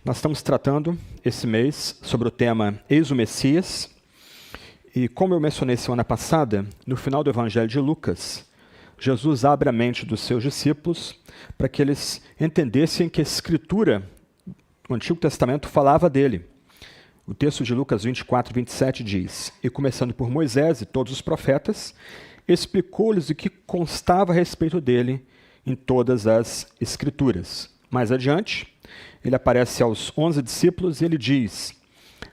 Nós estamos tratando esse mês sobre o tema Eis o Messias. E como eu mencionei semana passada, no final do Evangelho de Lucas, Jesus abre a mente dos seus discípulos para que eles entendessem que a Escritura, o Antigo Testamento, falava dele. O texto de Lucas 24, 27 diz: E começando por Moisés e todos os profetas, explicou-lhes o que constava a respeito dele em todas as Escrituras. Mais adiante, ele aparece aos 11 discípulos e ele diz: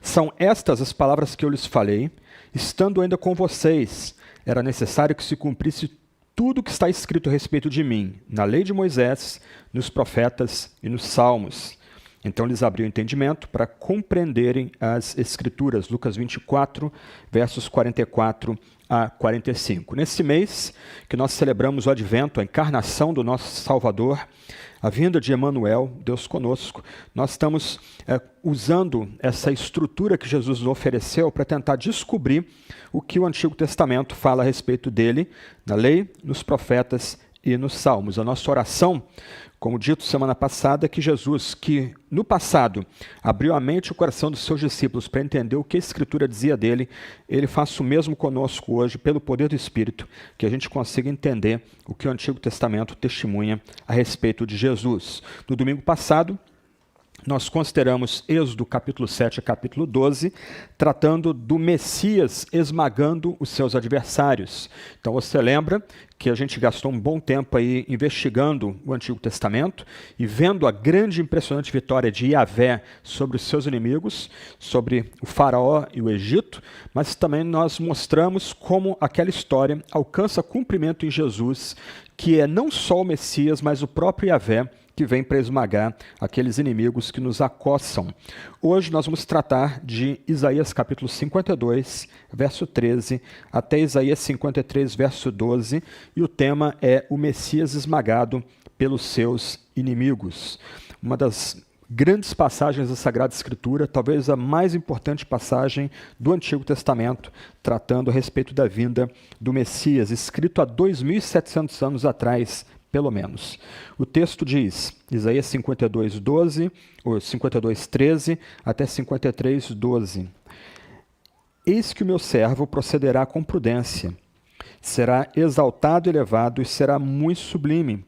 São estas as palavras que eu lhes falei, estando ainda com vocês. Era necessário que se cumprisse tudo o que está escrito a respeito de mim, na lei de Moisés, nos profetas e nos salmos. Então lhes abriu o entendimento para compreenderem as Escrituras. Lucas 24, versos 44 a 45. Nesse mês que nós celebramos o advento, a encarnação do nosso Salvador, a vinda de Emanuel, Deus conosco, nós estamos usando essa estrutura que Jesus nos ofereceu para tentar descobrir o que o Antigo Testamento fala a respeito dele, na lei, nos profetas e nos salmos. A nossa oração, como dito semana passada, é que Jesus, que no passado abriu a mente e o coração dos seus discípulos para entender o que a Escritura dizia dele, ele faça o mesmo conosco hoje, pelo poder do Espírito, que a gente consiga entender o que o Antigo Testamento testemunha a respeito de Jesus. No domingo passado, nós consideramos Êxodo capítulo 7 a capítulo 12, tratando do Messias esmagando os seus adversários. Então você lembra que a gente gastou um bom tempo aí investigando o Antigo Testamento e vendo a grande e impressionante vitória de Yahvé sobre os seus inimigos, sobre o faraó e o Egito, mas também nós mostramos como aquela história alcança cumprimento em Jesus, que é não só o Messias, mas o próprio Yahvé, que vem para esmagar aqueles inimigos que nos acossam. Hoje nós vamos tratar de Isaías capítulo 52, verso 13, até Isaías 53, verso 12, e o tema é o Messias esmagado pelos seus inimigos. Uma das grandes passagens da Sagrada Escritura, talvez a mais importante passagem do Antigo Testamento, tratando a respeito da vinda do Messias, escrito há 2.700 anos atrás, pelo menos. O texto diz, Isaías 52, 12, ou 52, 13, até 53, 12. Eis que o meu servo procederá com prudência, será exaltado e elevado e será muito sublime.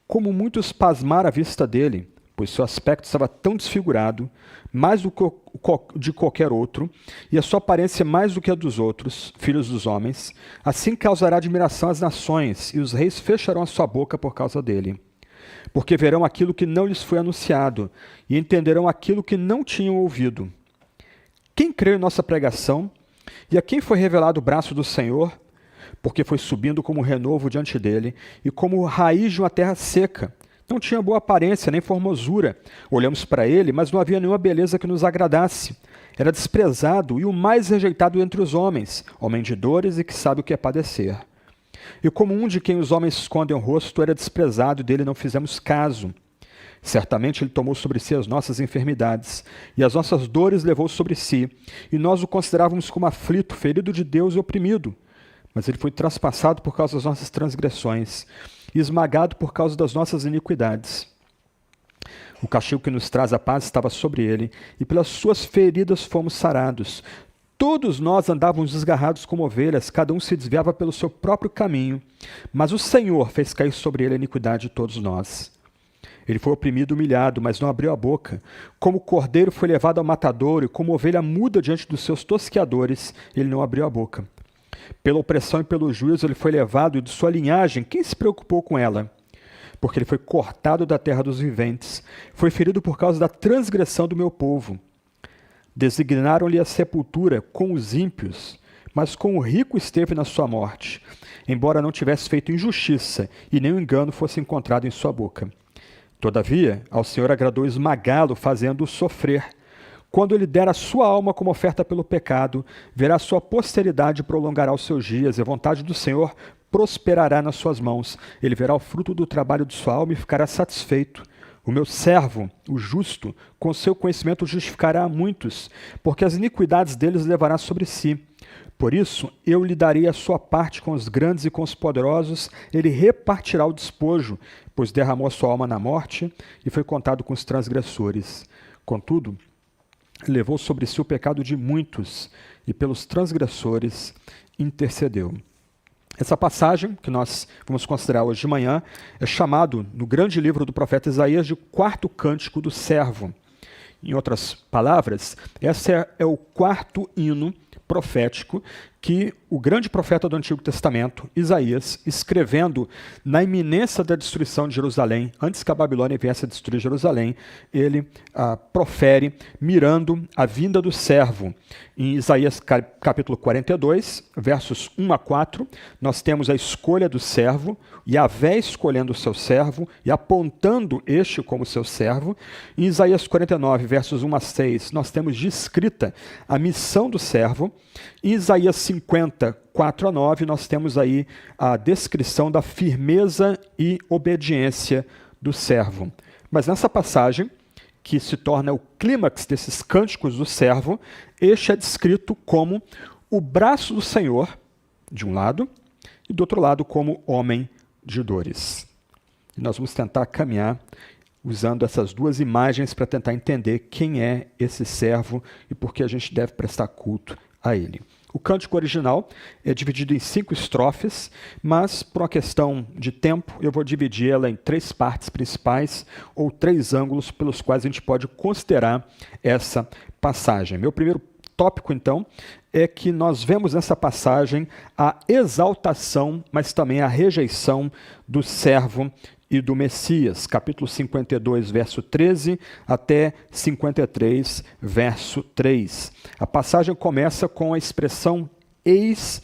Como muitos pasmaram à vista dele, pois seu aspecto estava tão desfigurado, mais do que de qualquer outro, e a sua aparência mais do que a dos outros, filhos dos homens, assim causará admiração às nações, e os reis fecharão a sua boca por causa dele. Porque verão aquilo que não lhes foi anunciado, e entenderão aquilo que não tinham ouvido. Quem creu em nossa pregação, e a quem foi revelado o braço do Senhor, porque foi subindo como renovo diante dele, e como raiz de uma terra seca. Não tinha boa aparência, nem formosura. Olhamos para ele, mas não havia nenhuma beleza que nos agradasse. Era desprezado e o mais rejeitado entre os homens, homem de dores e que sabe o que é padecer. E como um de quem os homens escondem o rosto, era desprezado e dele não fizemos caso. Certamente ele tomou sobre si as nossas enfermidades, e as nossas dores levou sobre si, e nós o considerávamos como aflito, ferido de Deus e oprimido. Mas ele foi traspassado por causa das nossas transgressões, e esmagado por causa das nossas iniquidades. O castigo que nos traz a paz estava sobre ele, e pelas suas feridas fomos sarados. Todos nós andávamos desgarrados como ovelhas, cada um se desviava pelo seu próprio caminho, mas o Senhor fez cair sobre ele a iniquidade de todos nós. Ele foi oprimido e humilhado, mas não abriu a boca. Como cordeiro foi levado ao matadouro, e como ovelha muda diante dos seus tosqueadores, ele não abriu a boca. Pela opressão e pelo juízo ele foi levado, e de sua linhagem, quem se preocupou com ela? Porque ele foi cortado da terra dos viventes, foi ferido por causa da transgressão do meu povo. Designaram-lhe a sepultura com os ímpios, mas com o rico esteve na sua morte, embora não tivesse feito injustiça, e nem o engano fosse encontrado em sua boca. Todavia, ao Senhor agradou esmagá-lo, fazendo-o sofrer. Quando ele der a sua alma como oferta pelo pecado, verá sua posteridade e prolongará os seus dias, e a vontade do Senhor prosperará nas suas mãos. Ele verá o fruto do trabalho de sua alma e ficará satisfeito. O meu servo, o justo, com seu conhecimento justificará a muitos, porque as iniquidades deles levará sobre si. Por isso, eu lhe darei a sua parte com os grandes e com os poderosos, ele repartirá o despojo, pois derramou a sua alma na morte e foi contado com os transgressores. Contudo, levou sobre si o pecado de muitos e pelos transgressores intercedeu. Essa passagem, que nós vamos considerar hoje de manhã, é chamado, no grande livro do profeta Isaías, de quarto cântico do servo. Em outras palavras, esse é o quarto hino profético que o grande profeta do Antigo Testamento, Isaías, escrevendo na iminência da destruição de Jerusalém, antes que a Babilônia viesse a destruir Jerusalém, ele profere, mirando a vinda do servo. Em Isaías capítulo 42, versos 1 a 4, nós temos a escolha do servo, Yahvé escolhendo o seu servo e apontando este como seu servo. Em Isaías 49, versos 1 a 6, nós temos descrita a missão do servo. Em Isaías 50, 4 a 9, nós temos aí a descrição da firmeza e obediência do servo. Mas nessa passagem, que se torna o clímax desses cânticos do servo, este é descrito como o braço do Senhor, de um lado, e do outro lado como homem de dores. E nós vamos tentar caminhar usando essas duas imagens para tentar entender quem é esse servo e por que a gente deve prestar culto a ele. O cântico original é dividido em 5 estrofes, mas por uma questão de tempo eu vou dividir ela em 3 partes principais ou 3 ângulos pelos quais a gente pode considerar essa passagem. Meu primeiro tópico, então, é que nós vemos nessa passagem a exaltação, mas também a rejeição do servo e do Messias, capítulo 52, verso 13, até 53, verso 3. A passagem começa com a expressão eis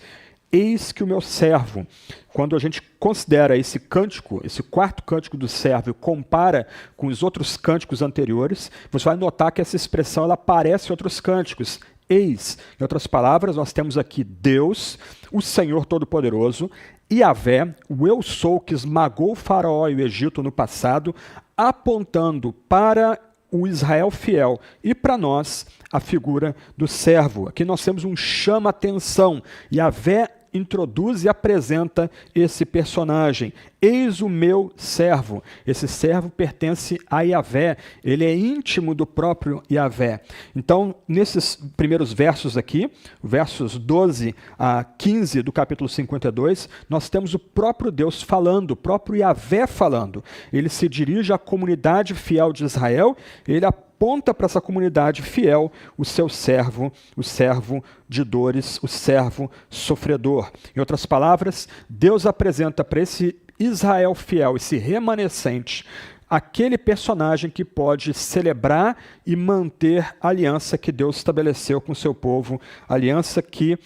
que o meu servo. Quando a gente considera esse cântico, esse quarto cântico do servo, e compara com os outros cânticos anteriores, você vai notar que essa expressão ela aparece em outros cânticos. Eis, em outras palavras, nós temos aqui Deus, o Senhor Todo-Poderoso, Yahvé, o Eu Sou que esmagou o Faraó e o Egito no passado, apontando para o Israel fiel e para nós a figura do servo. Aqui nós temos um chama-atenção. Yahvé introduz e apresenta esse personagem. Eis o meu servo. Esse servo pertence a Yahvé. Ele é íntimo do próprio Yahvé. Então, nesses primeiros versos aqui, versos 12 a 15 do capítulo 52, nós temos o próprio Deus falando, o próprio Yahvé falando. Ele se dirige à comunidade fiel de Israel, ele aponta para essa comunidade fiel o seu servo, o servo de dores, o servo sofredor. Em outras palavras, Deus apresenta para esse Israel fiel, esse remanescente, aquele personagem que pode celebrar e manter a aliança que Deus estabeleceu com o seu povo, aliança que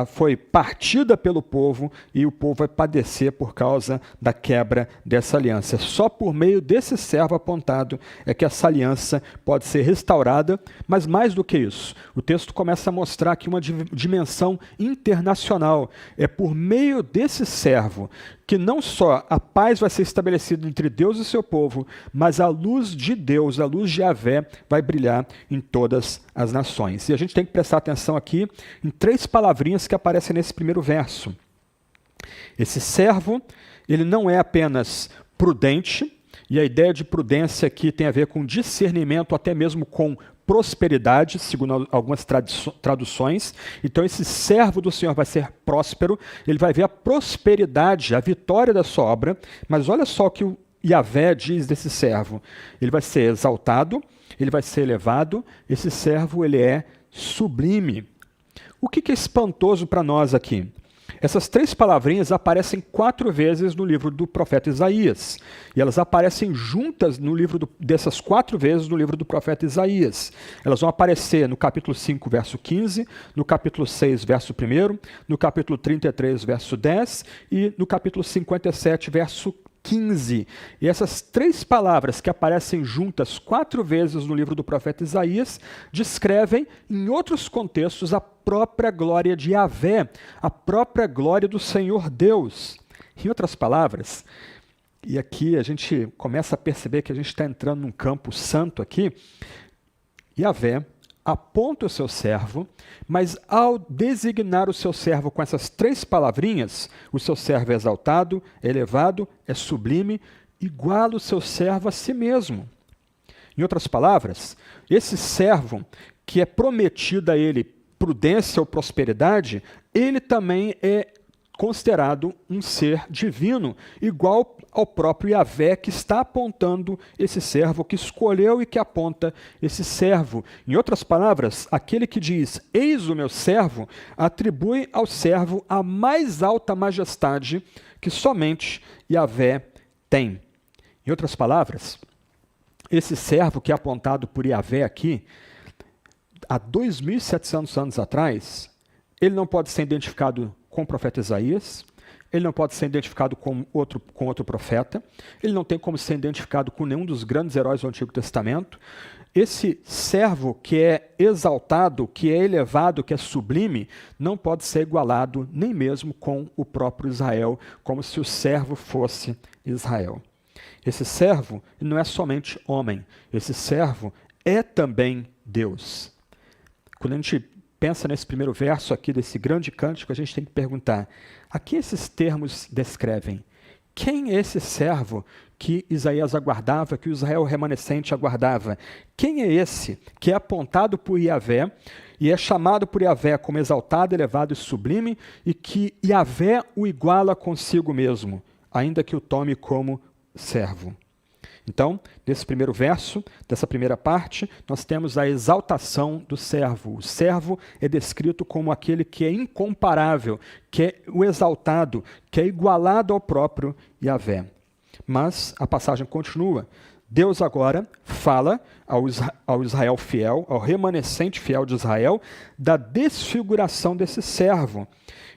foi partida pelo povo e o povo vai padecer por causa da quebra dessa aliança. Só por meio desse servo apontado é que essa aliança pode ser restaurada, mas mais do que isso, o texto começa a mostrar aqui uma dimensão internacional. É por meio desse servo que não só a paz vai ser estabelecida entre Deus e seu povo, mas a luz de Deus, a luz de Yahvé, vai brilhar em todas as nações. E a gente tem que prestar atenção aqui em 3 palavrinhas que aparecem nesse primeiro verso. Esse servo, ele não é apenas prudente, e a ideia de prudência aqui tem a ver com discernimento, até mesmo com prosperidade, segundo algumas traduções. Então esse servo do Senhor vai ser próspero, ele vai ver a prosperidade, a vitória da sua obra, mas olha só o que o Yahvé diz desse servo. Ele vai ser exaltado, ele vai ser elevado, esse servo ele é sublime. O que é espantoso para nós aqui? Essas 3 palavrinhas aparecem 4 vezes no livro do profeta Isaías. E elas aparecem juntas no livro dessas 4 vezes no livro do profeta Isaías. Elas vão aparecer no capítulo 5, verso 15, no capítulo 6, verso 1, no capítulo 33, verso 10 e no capítulo 57, verso 15. E essas 3 palavras que aparecem juntas 4 vezes no livro do profeta Isaías descrevem, em outros contextos, a própria glória de Yahvé, a própria glória do Senhor Deus. Em outras palavras, e aqui a gente começa a perceber que a gente está entrando num campo santo aqui, Yahvé aponta o seu servo, mas ao designar o seu servo com essas 3 palavrinhas, o seu servo é exaltado, é elevado, é sublime, iguala o seu servo a si mesmo. Em outras palavras, esse servo que é prometido a ele prudência ou prosperidade, ele também é considerado um ser divino, igual ao próprio Yahvé, que está apontando esse servo, que escolheu e que aponta esse servo. Em outras palavras, aquele que diz, eis o meu servo, atribui ao servo a mais alta majestade que somente Yahvé tem. Em outras palavras, esse servo que é apontado por Yahvé aqui, há 2.700 anos atrás, ele não pode ser identificado com o profeta Isaías, ele não pode ser identificado com outro profeta, ele não tem como ser identificado com nenhum dos grandes heróis do Antigo Testamento. Esse servo que é exaltado, que é elevado, que é sublime, não pode ser igualado nem mesmo com o próprio Israel, como se o servo fosse Israel. Esse servo não é somente homem, esse servo é também Deus. Quando a gente pensa nesse primeiro verso aqui desse grande cântico, a gente tem que perguntar, a que esses termos descrevem? Quem é esse servo que Isaías aguardava, que o Israel remanescente aguardava? Quem é esse que é apontado por Yahvé e é chamado por Yahvé como exaltado, elevado e sublime e que Yahvé o iguala consigo mesmo, ainda que o tome como servo? Então, nesse primeiro verso, dessa primeira parte, nós temos a exaltação do servo. O servo é descrito como aquele que é incomparável, que é o exaltado, que é igualado ao próprio Yahvé. Mas a passagem continua. Deus agora fala ao Israel fiel, ao remanescente fiel de Israel, da desfiguração desse servo.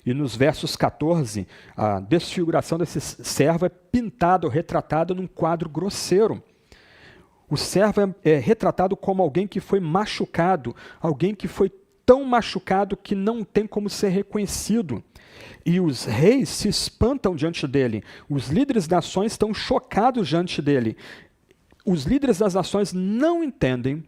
E nos versos 14, a desfiguração desse servo é pintada ou retratada num quadro grosseiro. O servo é retratado como alguém que foi machucado, alguém que foi tão machucado que não tem como ser reconhecido. E os reis se espantam diante dele, os líderes das nações estão chocados diante dele. Os líderes das nações não entendem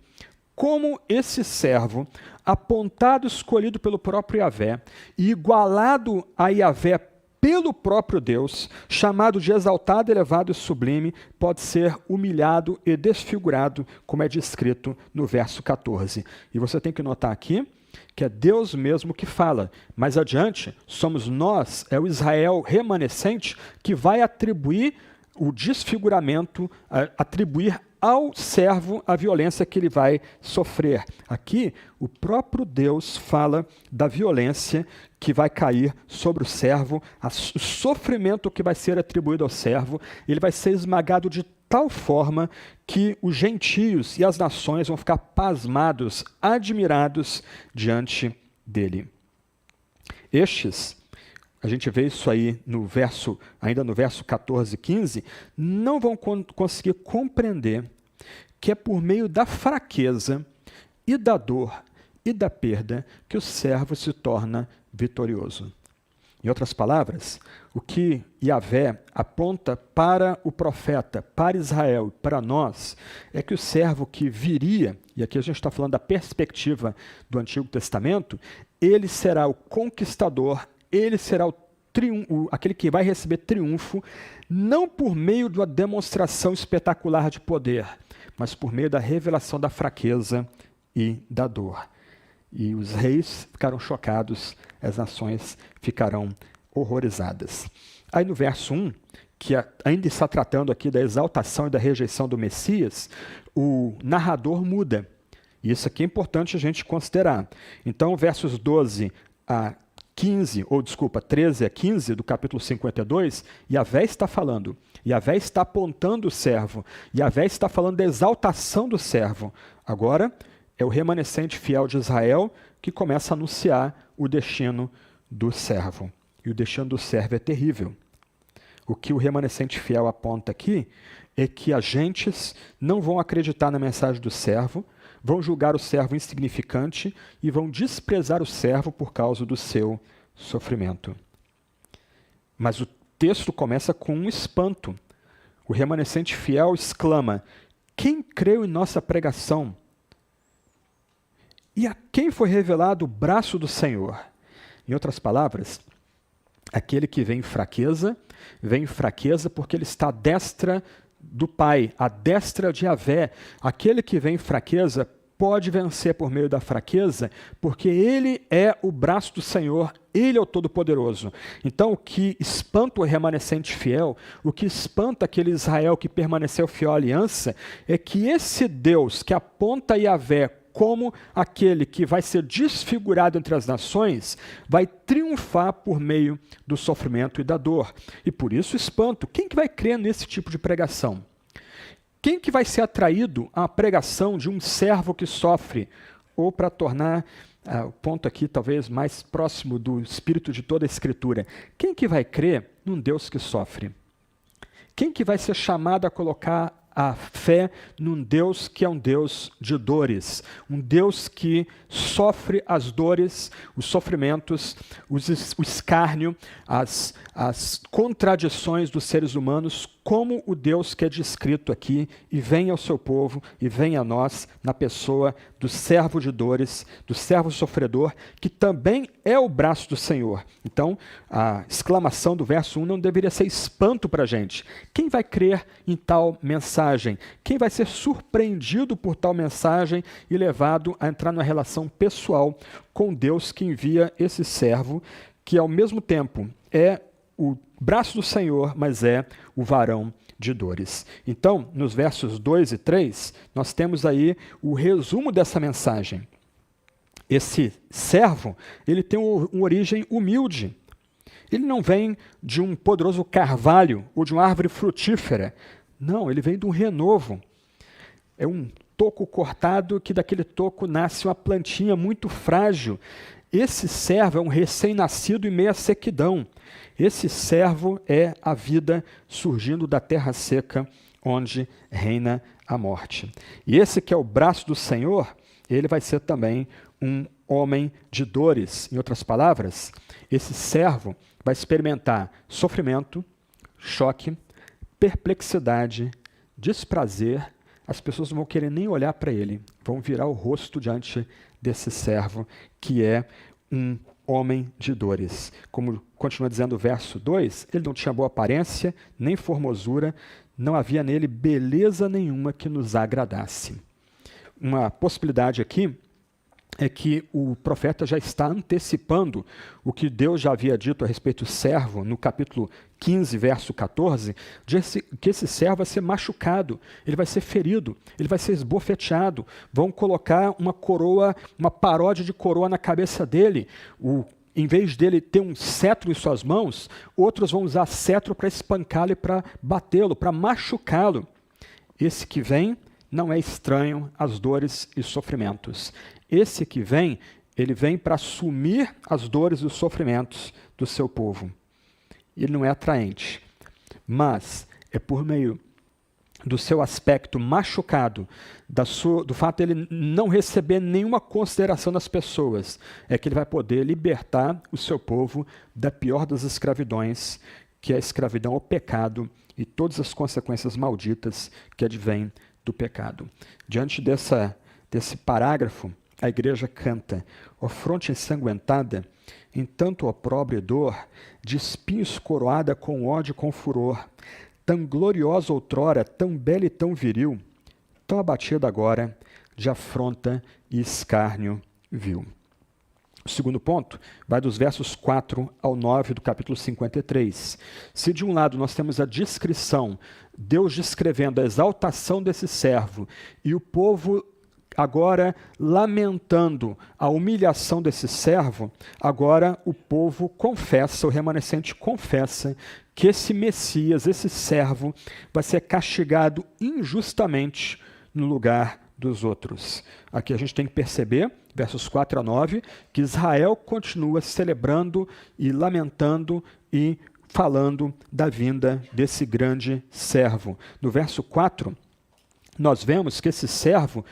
como esse servo, apontado, escolhido pelo próprio Yahvé, e igualado a Yahvé pelo próprio Deus, chamado de exaltado, elevado e sublime, pode ser humilhado e desfigurado, como é descrito no verso 14. E você tem que notar aqui que é Deus mesmo que fala. Mais adiante, somos nós, é o Israel remanescente, que vai atribuir o desfiguramento, atribuir ao servo a violência que ele vai sofrer. Aqui, o próprio Deus fala da violência que vai cair sobre o servo, o sofrimento que vai ser atribuído ao servo, ele vai ser esmagado de tal forma que os gentios e as nações vão ficar pasmados, admirados diante dele. Estes, a gente vê isso aí ainda no verso 14 e 15, não vão conseguir compreender que é por meio da fraqueza e da dor e da perda que o servo se torna vitorioso. Em outras palavras, o que Yahvé aponta para o profeta, para Israel e para nós, é que o servo que viria, e aqui a gente está falando da perspectiva do Antigo Testamento, ele será o conquistador, ele será aquele que vai receber triunfo, não por meio de uma demonstração espetacular de poder, mas por meio da revelação da fraqueza e da dor. E os reis ficaram chocados, as nações ficarão horrorizadas. Aí no verso 1, que ainda está tratando aqui da exaltação e da rejeição do Messias, o narrador muda. E isso aqui é importante a gente considerar. Então, versos 13 a 15 do capítulo 52, Yahvé está falando. Yahvé está apontando o servo. Yahvé está falando da exaltação do servo. Agora, é o remanescente fiel de Israel que começa a anunciar o destino do servo. E o destino do servo é terrível. O que o remanescente fiel aponta aqui é que as gentes não vão acreditar na mensagem do servo, vão julgar o servo insignificante e vão desprezar o servo por causa do seu sofrimento. Mas o texto começa com um espanto. O remanescente fiel exclama: quem creu em nossa pregação? E a quem foi revelado o braço do Senhor? Em outras palavras, aquele que vem em fraqueza porque ele está à destra do Pai, a destra de Yahvé. Aquele que vem em fraqueza pode vencer por meio da fraqueza, porque ele é o braço do Senhor, ele é o Todo-Poderoso. Então, o que espanta o remanescente fiel, o que espanta aquele Israel que permaneceu fiel à aliança, é que esse Deus que aponta Yahvé como aquele que vai ser desfigurado entre as nações, vai triunfar por meio do sofrimento e da dor. E por isso espanto. Quem que vai crer nesse tipo de pregação? Quem que vai ser atraído à pregação de um servo que sofre? Ou para tornar o ponto aqui talvez mais próximo do espírito de toda a Escritura, quem que vai crer num Deus que sofre? Quem que vai ser chamado a colocar a fé num Deus que é um Deus de dores, um Deus que sofre as dores, os sofrimentos, o escárnio, as contradições dos seres humanos, como o Deus que é descrito aqui, e vem ao seu povo, e vem a nós, na pessoa do servo de dores, do servo sofredor, que também é o braço do Senhor. Então, a exclamação do verso 1 não deveria ser espanto para a gente. Quem vai crer em tal mensagem? Quem vai ser surpreendido por tal mensagem e levado a entrar numa relação pessoal com Deus que envia esse servo, que ao mesmo tempo é o braço do Senhor, mas é o varão de dores. Então, nos versos 2 e 3, nós temos aí o resumo dessa mensagem. Esse servo, ele tem uma origem humilde. Ele não vem de um poderoso carvalho ou de uma árvore frutífera. Não, ele vem de um renovo. É um toco cortado que daquele toco nasce uma plantinha muito frágil. Esse servo é um recém-nascido em meio à sequidão. Esse servo é a vida surgindo da terra seca, onde reina a morte. E esse que é o braço do Senhor, ele vai ser também um homem de dores. Em outras palavras, esse servo vai experimentar sofrimento, choque, perplexidade, desprazer. As pessoas não vão querer nem olhar para ele, vão virar o rosto diante desse servo, que é um homem de dores. Como continua dizendo o verso 2, ele não tinha boa aparência, nem formosura, não havia nele beleza nenhuma que nos agradasse. Uma possibilidade aqui é que o profeta já está antecipando o que Deus já havia dito a respeito do servo, no capítulo 15, verso 14, que esse servo vai ser machucado, ele vai ser ferido, ele vai ser esbofeteado, vão colocar uma coroa, uma paródia de coroa na cabeça dele, em vez dele ter um cetro em suas mãos, outros vão usar cetro para espancá-lo e para batê-lo, para machucá-lo. Esse que vem não é estranho às dores e sofrimentos. Esse que vem, ele vem para assumir as dores e os sofrimentos do seu povo. Ele não é atraente, mas é por meio do seu aspecto machucado, do fato de ele não receber nenhuma consideração das pessoas, é que ele vai poder libertar o seu povo da pior das escravidões, que é a escravidão ao pecado e todas as consequências malditas que advêm do pecado. Diante desse parágrafo, a igreja canta: ó fronte ensanguentada, em tanto opróbrio e dor, de espinhos coroada com ódio e com furor, tão gloriosa outrora, tão bela e tão viril, tão abatida agora, de afronta e escárnio vil. O segundo ponto vai dos versos 4 ao 9 do capítulo 53. Se de um lado nós temos a descrição, Deus descrevendo a exaltação desse servo, e o povo agora lamentando a humilhação desse servo, agora o povo confessa, o remanescente confessa que esse Messias, esse servo, vai ser castigado injustamente no lugar dos outros. Aqui a gente tem que perceber, versos 4 a 9, que Israel continua celebrando e lamentando e falando da vinda desse grande servo. No verso 4, nós vemos que esse servo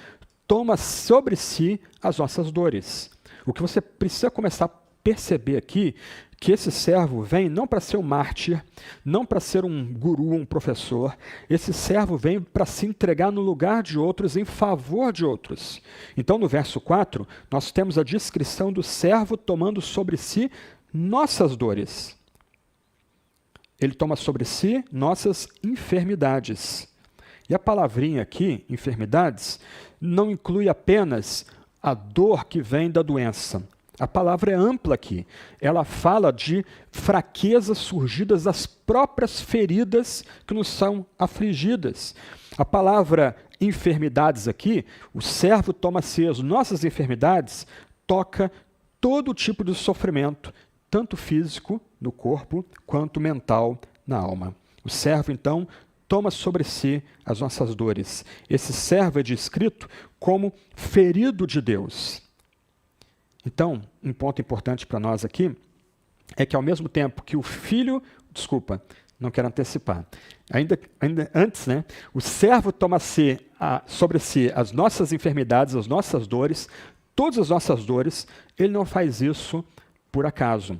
toma sobre si as nossas dores. O que você precisa começar a perceber aqui, que esse servo vem não para ser um mártir, não para ser um guru, um professor. Esse servo vem para se entregar no lugar de outros, em favor de outros. Então, no verso 4, nós temos a descrição do servo tomando sobre si nossas dores. Ele toma sobre si nossas enfermidades. E a palavrinha aqui, enfermidades, não inclui apenas a dor que vem da doença. A palavra é ampla aqui. Ela fala de fraquezas surgidas das próprias feridas que nos são afligidas. A palavra enfermidades aqui, o servo toma-se as nossas enfermidades, toca todo tipo de sofrimento, tanto físico no corpo, quanto mental na alma. O servo, então, toma sobre si as nossas dores. Esse servo é descrito como ferido de Deus. Então, um ponto importante para nós aqui é que ao mesmo tempo que o filho, não quero antecipar, ainda antes, o servo toma sobre si as nossas enfermidades, as nossas dores, todas as nossas dores. Ele não faz isso por acaso.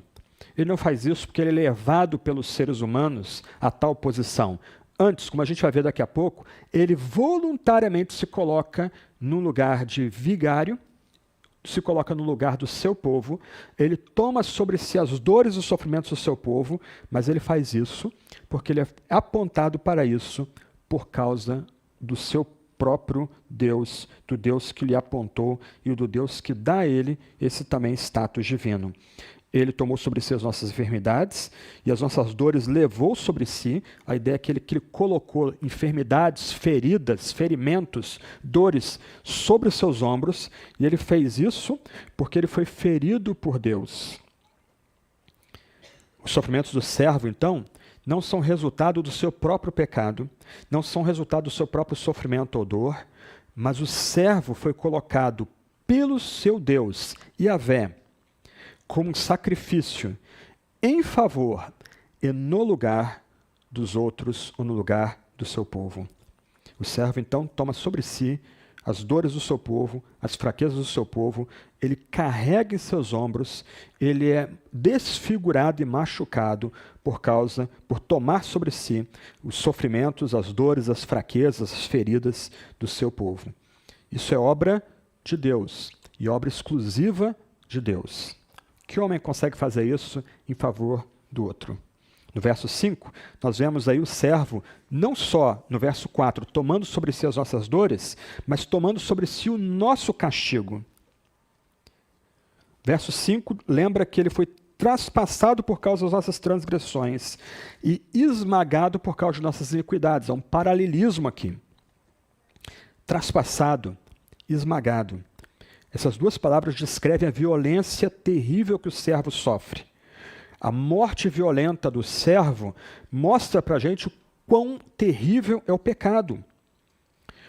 Ele não faz isso porque ele é levado pelos seres humanos a tal posição. Antes, como a gente vai ver daqui a pouco, ele voluntariamente se coloca no lugar de vigário, se coloca no lugar do seu povo, ele toma sobre si as dores e os sofrimentos do seu povo, mas ele faz isso porque ele é apontado para isso por causa do seu próprio Deus, do Deus que lhe apontou e do Deus que dá a ele esse também status divino. Ele tomou sobre si as nossas enfermidades e as nossas dores levou sobre si. A ideia é que ele colocou enfermidades, feridas, ferimentos, dores sobre os seus ombros, e ele fez isso porque ele foi ferido por Deus. Os sofrimentos do servo, então, não são resultado do seu próprio pecado, não são resultado do seu próprio sofrimento ou dor, mas o servo foi colocado pelo seu Deus, Yahvé, como um sacrifício em favor e no lugar dos outros ou no lugar do seu povo. O servo, então, toma sobre si as dores do seu povo, as fraquezas do seu povo, ele carrega em seus ombros, ele é desfigurado e machucado por tomar sobre si os sofrimentos, as dores, as fraquezas, as feridas do seu povo. Isso é obra de Deus e obra exclusiva de Deus. Que homem consegue fazer isso em favor do outro? No verso 5, nós vemos aí o servo, não só no verso 4, tomando sobre si as nossas dores, mas tomando sobre si o nosso castigo. Verso 5 lembra que ele foi traspassado por causa das nossas transgressões e esmagado por causa de nossas iniquidades. Há um paralelismo aqui. Traspassado, esmagado. Essas duas palavras descrevem a violência terrível que o servo sofre. A morte violenta do servo mostra para a gente o quão terrível é o pecado.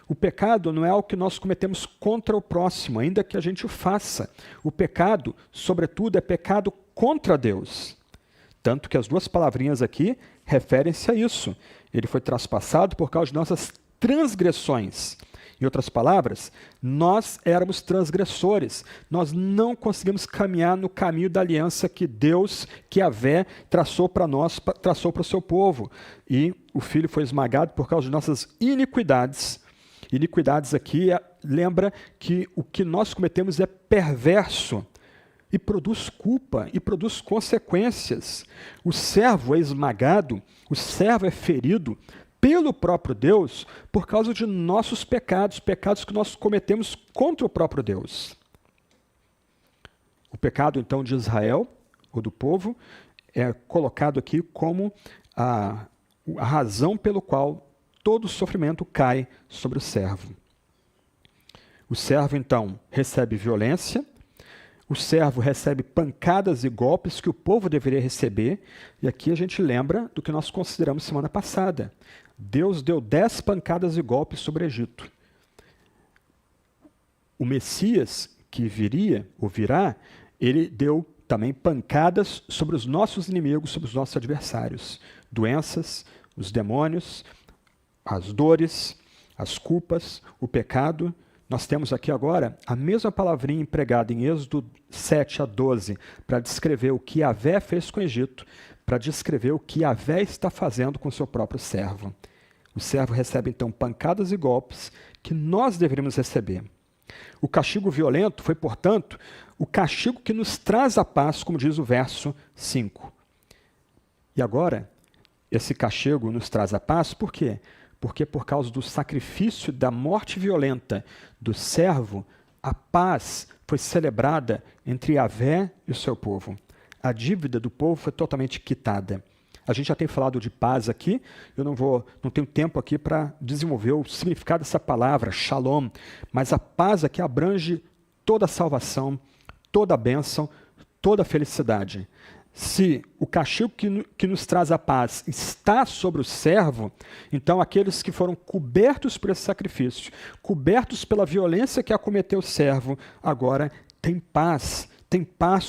O pecado não é algo que nós cometemos contra o próximo, ainda que a gente o faça. O pecado, sobretudo, é pecado contra Deus. Tanto que as duas palavrinhas aqui referem-se a isso. Ele foi traspassado por causa de nossas transgressões. Em outras palavras, nós éramos transgressores. Nós não conseguimos caminhar no caminho da aliança que Deus, que Yahvé, traçou para nós, traçou para o seu povo. E o Filho foi esmagado por causa de nossas iniquidades. Iniquidades aqui lembra que o que nós cometemos é perverso e produz culpa e produz consequências. O servo é esmagado, o servo é ferido pelo próprio Deus por causa de nossos pecados, pecados que nós cometemos contra o próprio Deus. O pecado, então, de Israel, ou do povo, é colocado aqui como a razão pelo qual todo o sofrimento cai sobre o servo. O servo, então, recebe violência, o servo recebe pancadas e golpes que o povo deveria receber, e aqui a gente lembra do que nós consideramos semana passada. Deus deu 10 pancadas e golpes sobre o Egito. O Messias, que viria, ou virá, ele deu também pancadas sobre os nossos inimigos, sobre os nossos adversários. Doenças, os demônios, as dores, as culpas, o pecado. Nós temos aqui agora a mesma palavrinha empregada em Êxodo 7 a 12 para descrever o que Yahvé fez com o Egito, para descrever o que Yahvé está fazendo com o seu próprio servo. O servo recebe, então, pancadas e golpes que nós deveríamos receber. O castigo violento foi, portanto, o castigo que nos traz a paz, como diz o verso 5. E agora, esse castigo nos traz a paz, por quê? porque por causa do sacrifício da morte violenta do servo, a paz foi celebrada entre Yahvé e o seu povo. A dívida do povo foi totalmente quitada. A gente já tem falado de paz aqui, eu não tenho tempo aqui para desenvolver o significado dessa palavra, shalom, mas a paz aqui abrange toda a salvação, toda a bênção, toda a felicidade. Se o castigo que nos traz a paz está sobre o servo, então aqueles que foram cobertos por esse sacrifício, cobertos pela violência que acometeu o servo, agora têm paz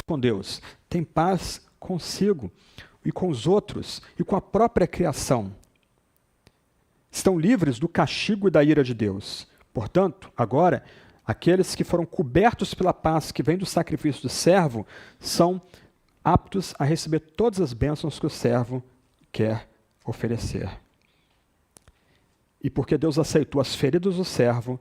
com Deus, têm paz consigo e com os outros e com a própria criação. Estão livres do castigo e da ira de Deus. Portanto, agora, aqueles que foram cobertos pela paz que vem do sacrifício do servo são aptos a receber todas as bênçãos que o servo quer oferecer. E porque Deus aceitou as feridas do servo,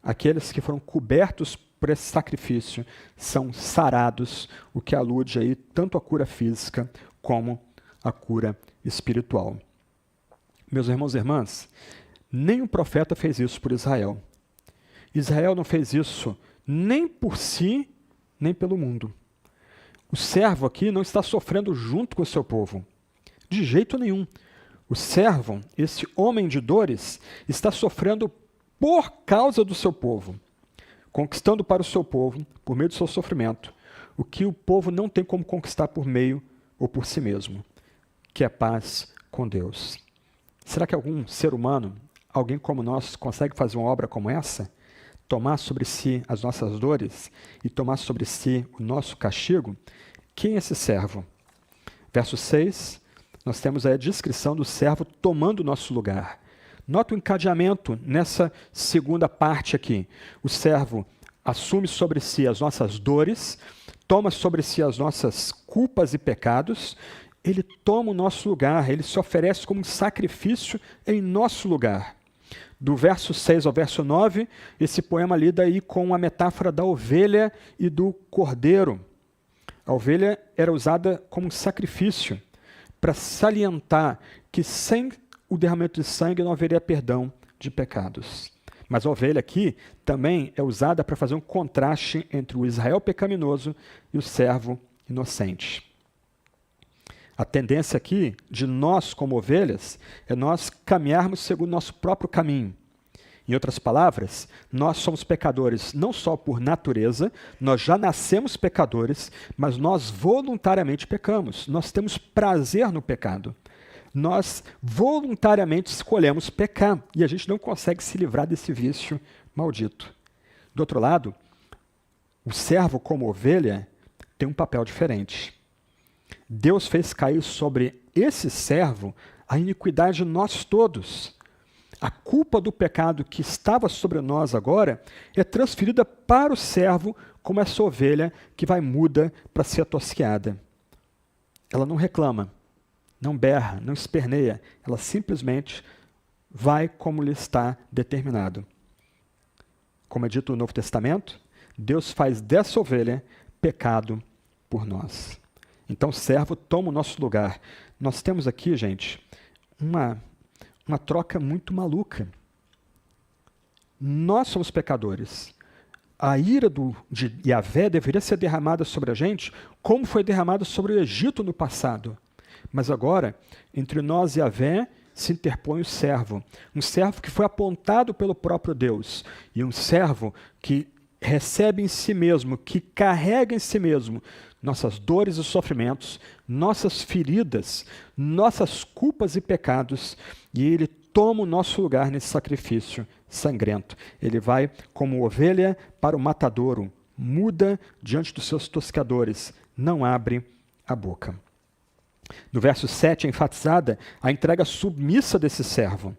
aqueles que foram cobertos por esse sacrifício são sarados, o que alude aí tanto à cura física como à cura espiritual. Meus irmãos e irmãs, nenhum profeta fez isso por Israel. Israel não fez isso nem por si, nem pelo mundo. O servo aqui não está sofrendo junto com o seu povo, de jeito nenhum. O servo, esse homem de dores, está sofrendo por causa do seu povo, conquistando para o seu povo, por meio do seu sofrimento, o que o povo não tem como conquistar por meio ou por si mesmo, que é paz com Deus. Será que algum ser humano, alguém como nós, consegue fazer uma obra como essa? Tomar sobre si as nossas dores e tomar sobre si o nosso castigo? Quem é esse servo? Verso 6, nós temos aí a descrição do servo tomando o nosso lugar. Nota o encadeamento nessa segunda parte aqui. O servo assume sobre si as nossas dores, toma sobre si as nossas culpas e pecados, ele toma o nosso lugar, ele se oferece como um sacrifício em nosso lugar. Do verso 6 ao verso 9, esse poema lida aí com a metáfora da ovelha e do cordeiro. A ovelha era usada como um sacrifício para salientar que sem o derramamento de sangue não haveria perdão de pecados. Mas a ovelha aqui também é usada para fazer um contraste entre o Israel pecaminoso e o servo inocente. A tendência aqui de nós, como ovelhas, é nós caminharmos segundo o nosso próprio caminho. Em outras palavras, nós somos pecadores não só por natureza, nós já nascemos pecadores, mas nós voluntariamente pecamos. Nós temos prazer no pecado. Nós voluntariamente escolhemos pecar e a gente não consegue se livrar desse vício maldito. Do outro lado, o servo como ovelha tem um papel diferente. Deus fez cair sobre esse servo a iniquidade de nós todos. A culpa do pecado que estava sobre nós agora é transferida para o servo como essa ovelha que vai muda para ser tosqueada. Ela não reclama, não berra, não esperneia, ela simplesmente vai como lhe está determinado. Como é dito no Novo Testamento, Deus faz dessa ovelha pecado por nós. Então o servo toma o nosso lugar. Nós temos aqui, gente, uma troca muito maluca. Nós somos pecadores. A ira de Yahvé deveria ser derramada sobre a gente, como foi derramada sobre o Egito no passado. Mas agora, entre nós e Yahvé, se interpõe o servo. Um servo que foi apontado pelo próprio Deus. E um servo que recebe em si mesmo, que carrega em si mesmo nossas dores e sofrimentos, nossas feridas, nossas culpas e pecados, e ele toma o nosso lugar nesse sacrifício sangrento. Ele vai como ovelha para o matadouro, muda diante dos seus tosqueadores, não abre a boca. No verso 7 é enfatizada a entrega submissa desse servo.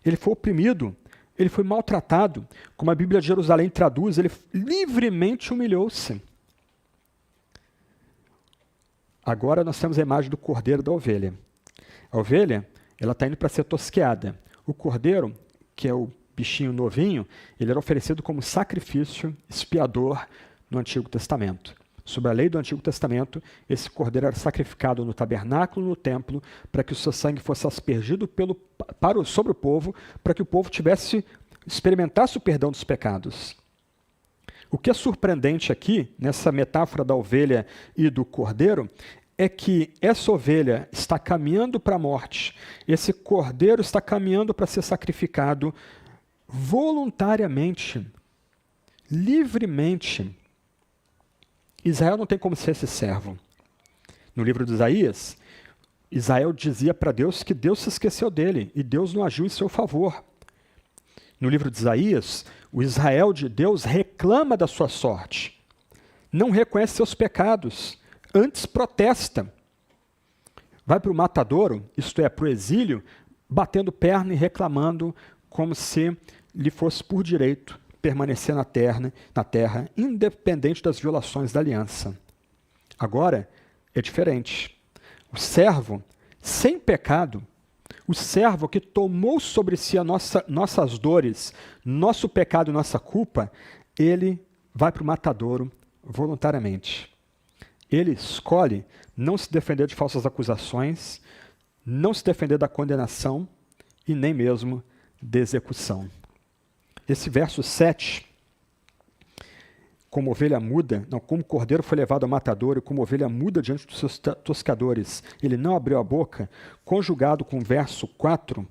Ele foi oprimido, ele foi maltratado, como a Bíblia de Jerusalém traduz, ele livremente humilhou-se. Agora nós temos a imagem do cordeiro e da ovelha. A ovelha, ela está indo para ser tosqueada. O cordeiro, que é o bichinho novinho, ele era oferecido como sacrifício expiador no Antigo Testamento. Sob a lei do Antigo Testamento, esse cordeiro era sacrificado no tabernáculo, no templo, para que o seu sangue fosse aspergido sobre o povo, para que o povo experimentasse o perdão dos pecados. O que é surpreendente aqui, nessa metáfora da ovelha e do cordeiro, é que essa ovelha está caminhando para a morte, esse cordeiro está caminhando para ser sacrificado voluntariamente, livremente. Israel não tem como ser esse servo. No livro de Isaías, Israel dizia para Deus que Deus se esqueceu dele e Deus não agiu em seu favor. No livro de Isaías, o Israel de Deus reclama da sua sorte, não reconhece seus pecados, antes protesta. Vai para o matadouro, isto é, para o exílio, batendo perna e reclamando como se lhe fosse por direito permanecer na terra, independente das violações da aliança. Agora, é diferente. O servo, sem pecado, o servo que tomou sobre si nossas dores, nosso pecado e nossa culpa, ele vai para o matadouro voluntariamente. Ele escolhe não se defender de falsas acusações, não se defender da condenação e nem mesmo da execução. Esse verso 7, como ovelha muda, como cordeiro foi levado ao matadouro, como ovelha muda diante dos seus toscadores, ele não abriu a boca, conjugado com o verso 4,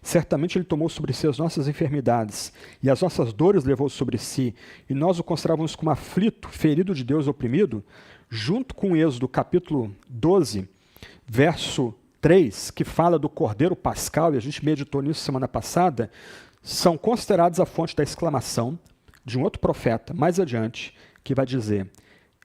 certamente ele tomou sobre si as nossas enfermidades, e as nossas dores levou sobre si, e nós o considerávamos como aflito, ferido de Deus, oprimido, junto com o Êxodo capítulo 12, verso 3, que fala do cordeiro pascal, e a gente meditou nisso semana passada, são considerados a fonte da exclamação de um outro profeta, mais adiante, que vai dizer: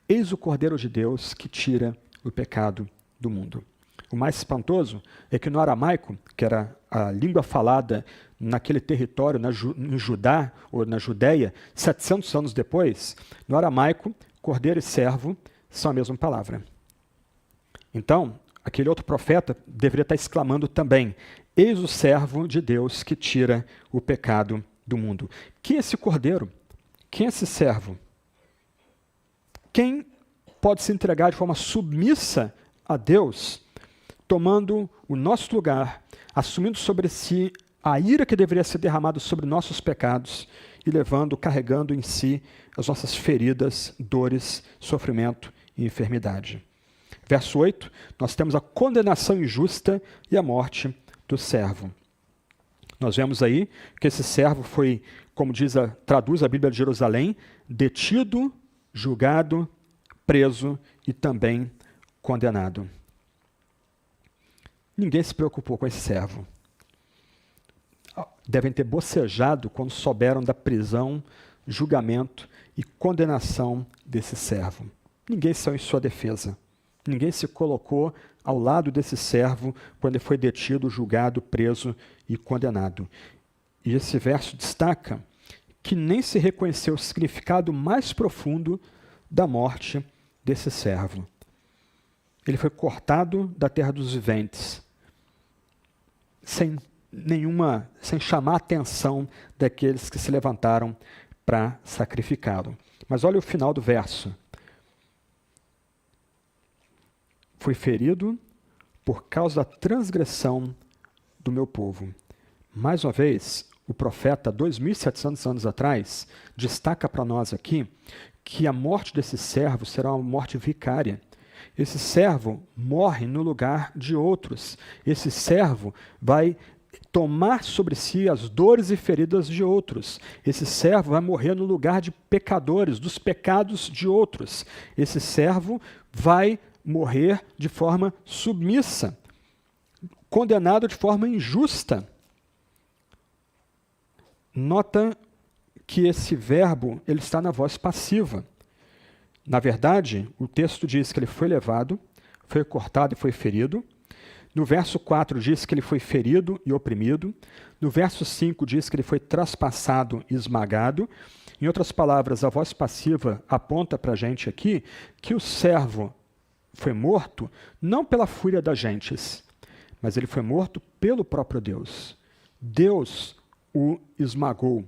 eis o Cordeiro de Deus que tira o pecado do mundo. O mais espantoso é que no aramaico, que era a língua falada naquele território, no Judá ou na Judéia, 700 anos depois, no aramaico, cordeiro e servo são a mesma palavra. Então, aquele outro profeta deveria estar exclamando também: eis o servo de Deus que tira o pecado do mundo. Quem é esse cordeiro? Quem é esse servo? Quem pode se entregar de forma submissa a Deus, tomando o nosso lugar, assumindo sobre si a ira que deveria ser derramada sobre nossos pecados e carregando em si as nossas feridas, dores, sofrimento e enfermidade. Verso 8, nós temos a condenação injusta e a morte do servo. Nós vemos aí que esse servo foi, como traduz a Bíblia de Jerusalém, detido, julgado, preso e também condenado. Ninguém se preocupou com esse servo. Devem ter bocejado quando souberam da prisão, julgamento e condenação desse servo. Ninguém saiu em sua defesa. Ninguém se colocou ao lado desse servo quando ele foi detido, julgado, preso e condenado. E esse verso destaca que nem se reconheceu o significado mais profundo da morte desse servo. Ele foi cortado da terra dos viventes, sem chamar a atenção daqueles que se levantaram para sacrificá-lo. Mas olha o final do verso. Foi ferido por causa da transgressão do meu povo. Mais uma vez, o profeta, 2.700 anos atrás, destaca para nós aqui que a morte desse servo será uma morte vicária. Esse servo morre no lugar de outros. Esse servo vai tomar sobre si as dores e feridas de outros. Esse servo vai morrer no lugar de pecadores, dos pecados de outros. Esse servo vai morrer de forma submissa, condenado de forma injusta. Nota que esse verbo ele está na voz passiva. Na verdade, o texto diz que ele foi levado, foi cortado e foi ferido. No verso 4 diz que ele foi ferido e oprimido. No verso 5 diz que ele foi traspassado e esmagado. Em outras palavras, a voz passiva aponta para a gente aqui que o servo foi morto não pela fúria das gentes, mas ele foi morto pelo próprio Deus. Deus o esmagou.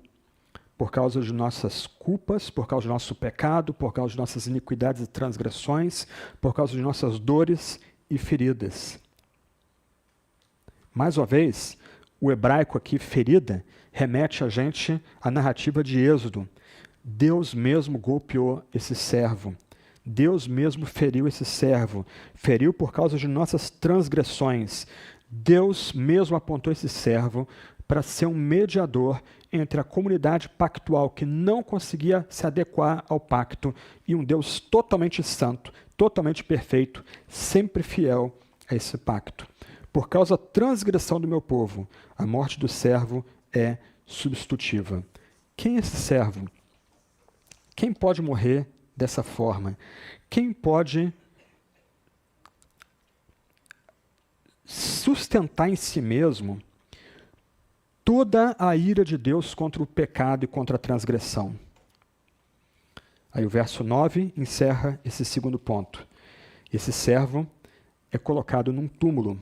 por causa de nossas culpas, por causa do nosso pecado, por causa de nossas iniquidades e transgressões, por causa de nossas dores e feridas. Mais uma vez, o hebraico aqui, ferida, remete a gente à narrativa de Êxodo. Deus mesmo golpeou esse servo. Deus mesmo feriu esse servo. Feriu por causa de nossas transgressões. Deus mesmo apontou esse servo para ser um mediador entre a comunidade pactual que não conseguia se adequar ao pacto e um Deus totalmente santo, totalmente perfeito, sempre fiel a esse pacto. Por causa da transgressão do meu povo, a morte do servo é substitutiva. Quem é esse servo? Quem pode morrer dessa forma? Quem pode sustentar em si mesmo toda a ira de Deus contra o pecado e contra a transgressão? Aí o verso 9 encerra esse segundo ponto. Esse servo é colocado num túmulo,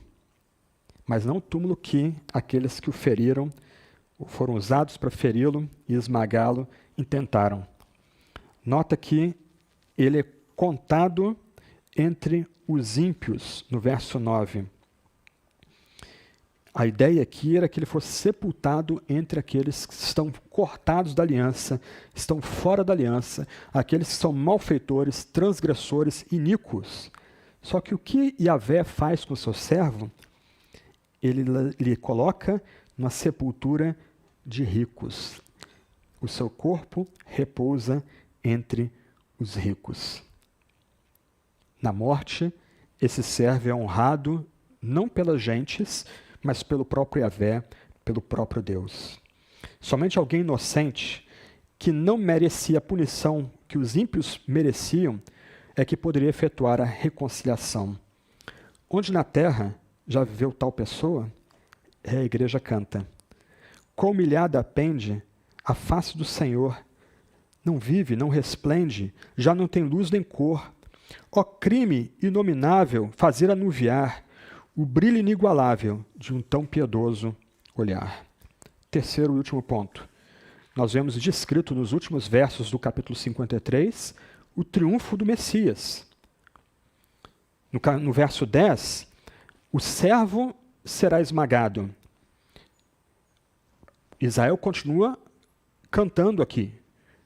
mas não o túmulo que aqueles que o feriram, ou foram usados para feri-lo e esmagá-lo, intentaram. Nota que ele é contado entre os ímpios, no verso 9. A ideia aqui era que ele fosse sepultado entre aqueles que estão cortados da aliança, estão fora da aliança, aqueles que são malfeitores, transgressores, iníquos. Só que o que Yahvé faz com o seu servo, ele lhe coloca numa sepultura de ricos. O seu corpo repousa entre os ricos. Na morte, esse servo é honrado não pelas gentes, mas pelo próprio Yahvé, pelo próprio Deus. Somente alguém inocente, que não merecia a punição que os ímpios mereciam, é que poderia efetuar a reconciliação. Onde na terra já viveu tal pessoa? A igreja canta. Quão humilhada pende a face do Senhor, não vive, não resplende, já não tem luz nem cor. Ó crime inominável, fazer anuviar o brilho inigualável de um tão piedoso olhar. Terceiro e último ponto. Nós vemos descrito nos últimos versos do capítulo 53 o triunfo do Messias. No verso 10, o servo será esmagado. Israel continua cantando aqui,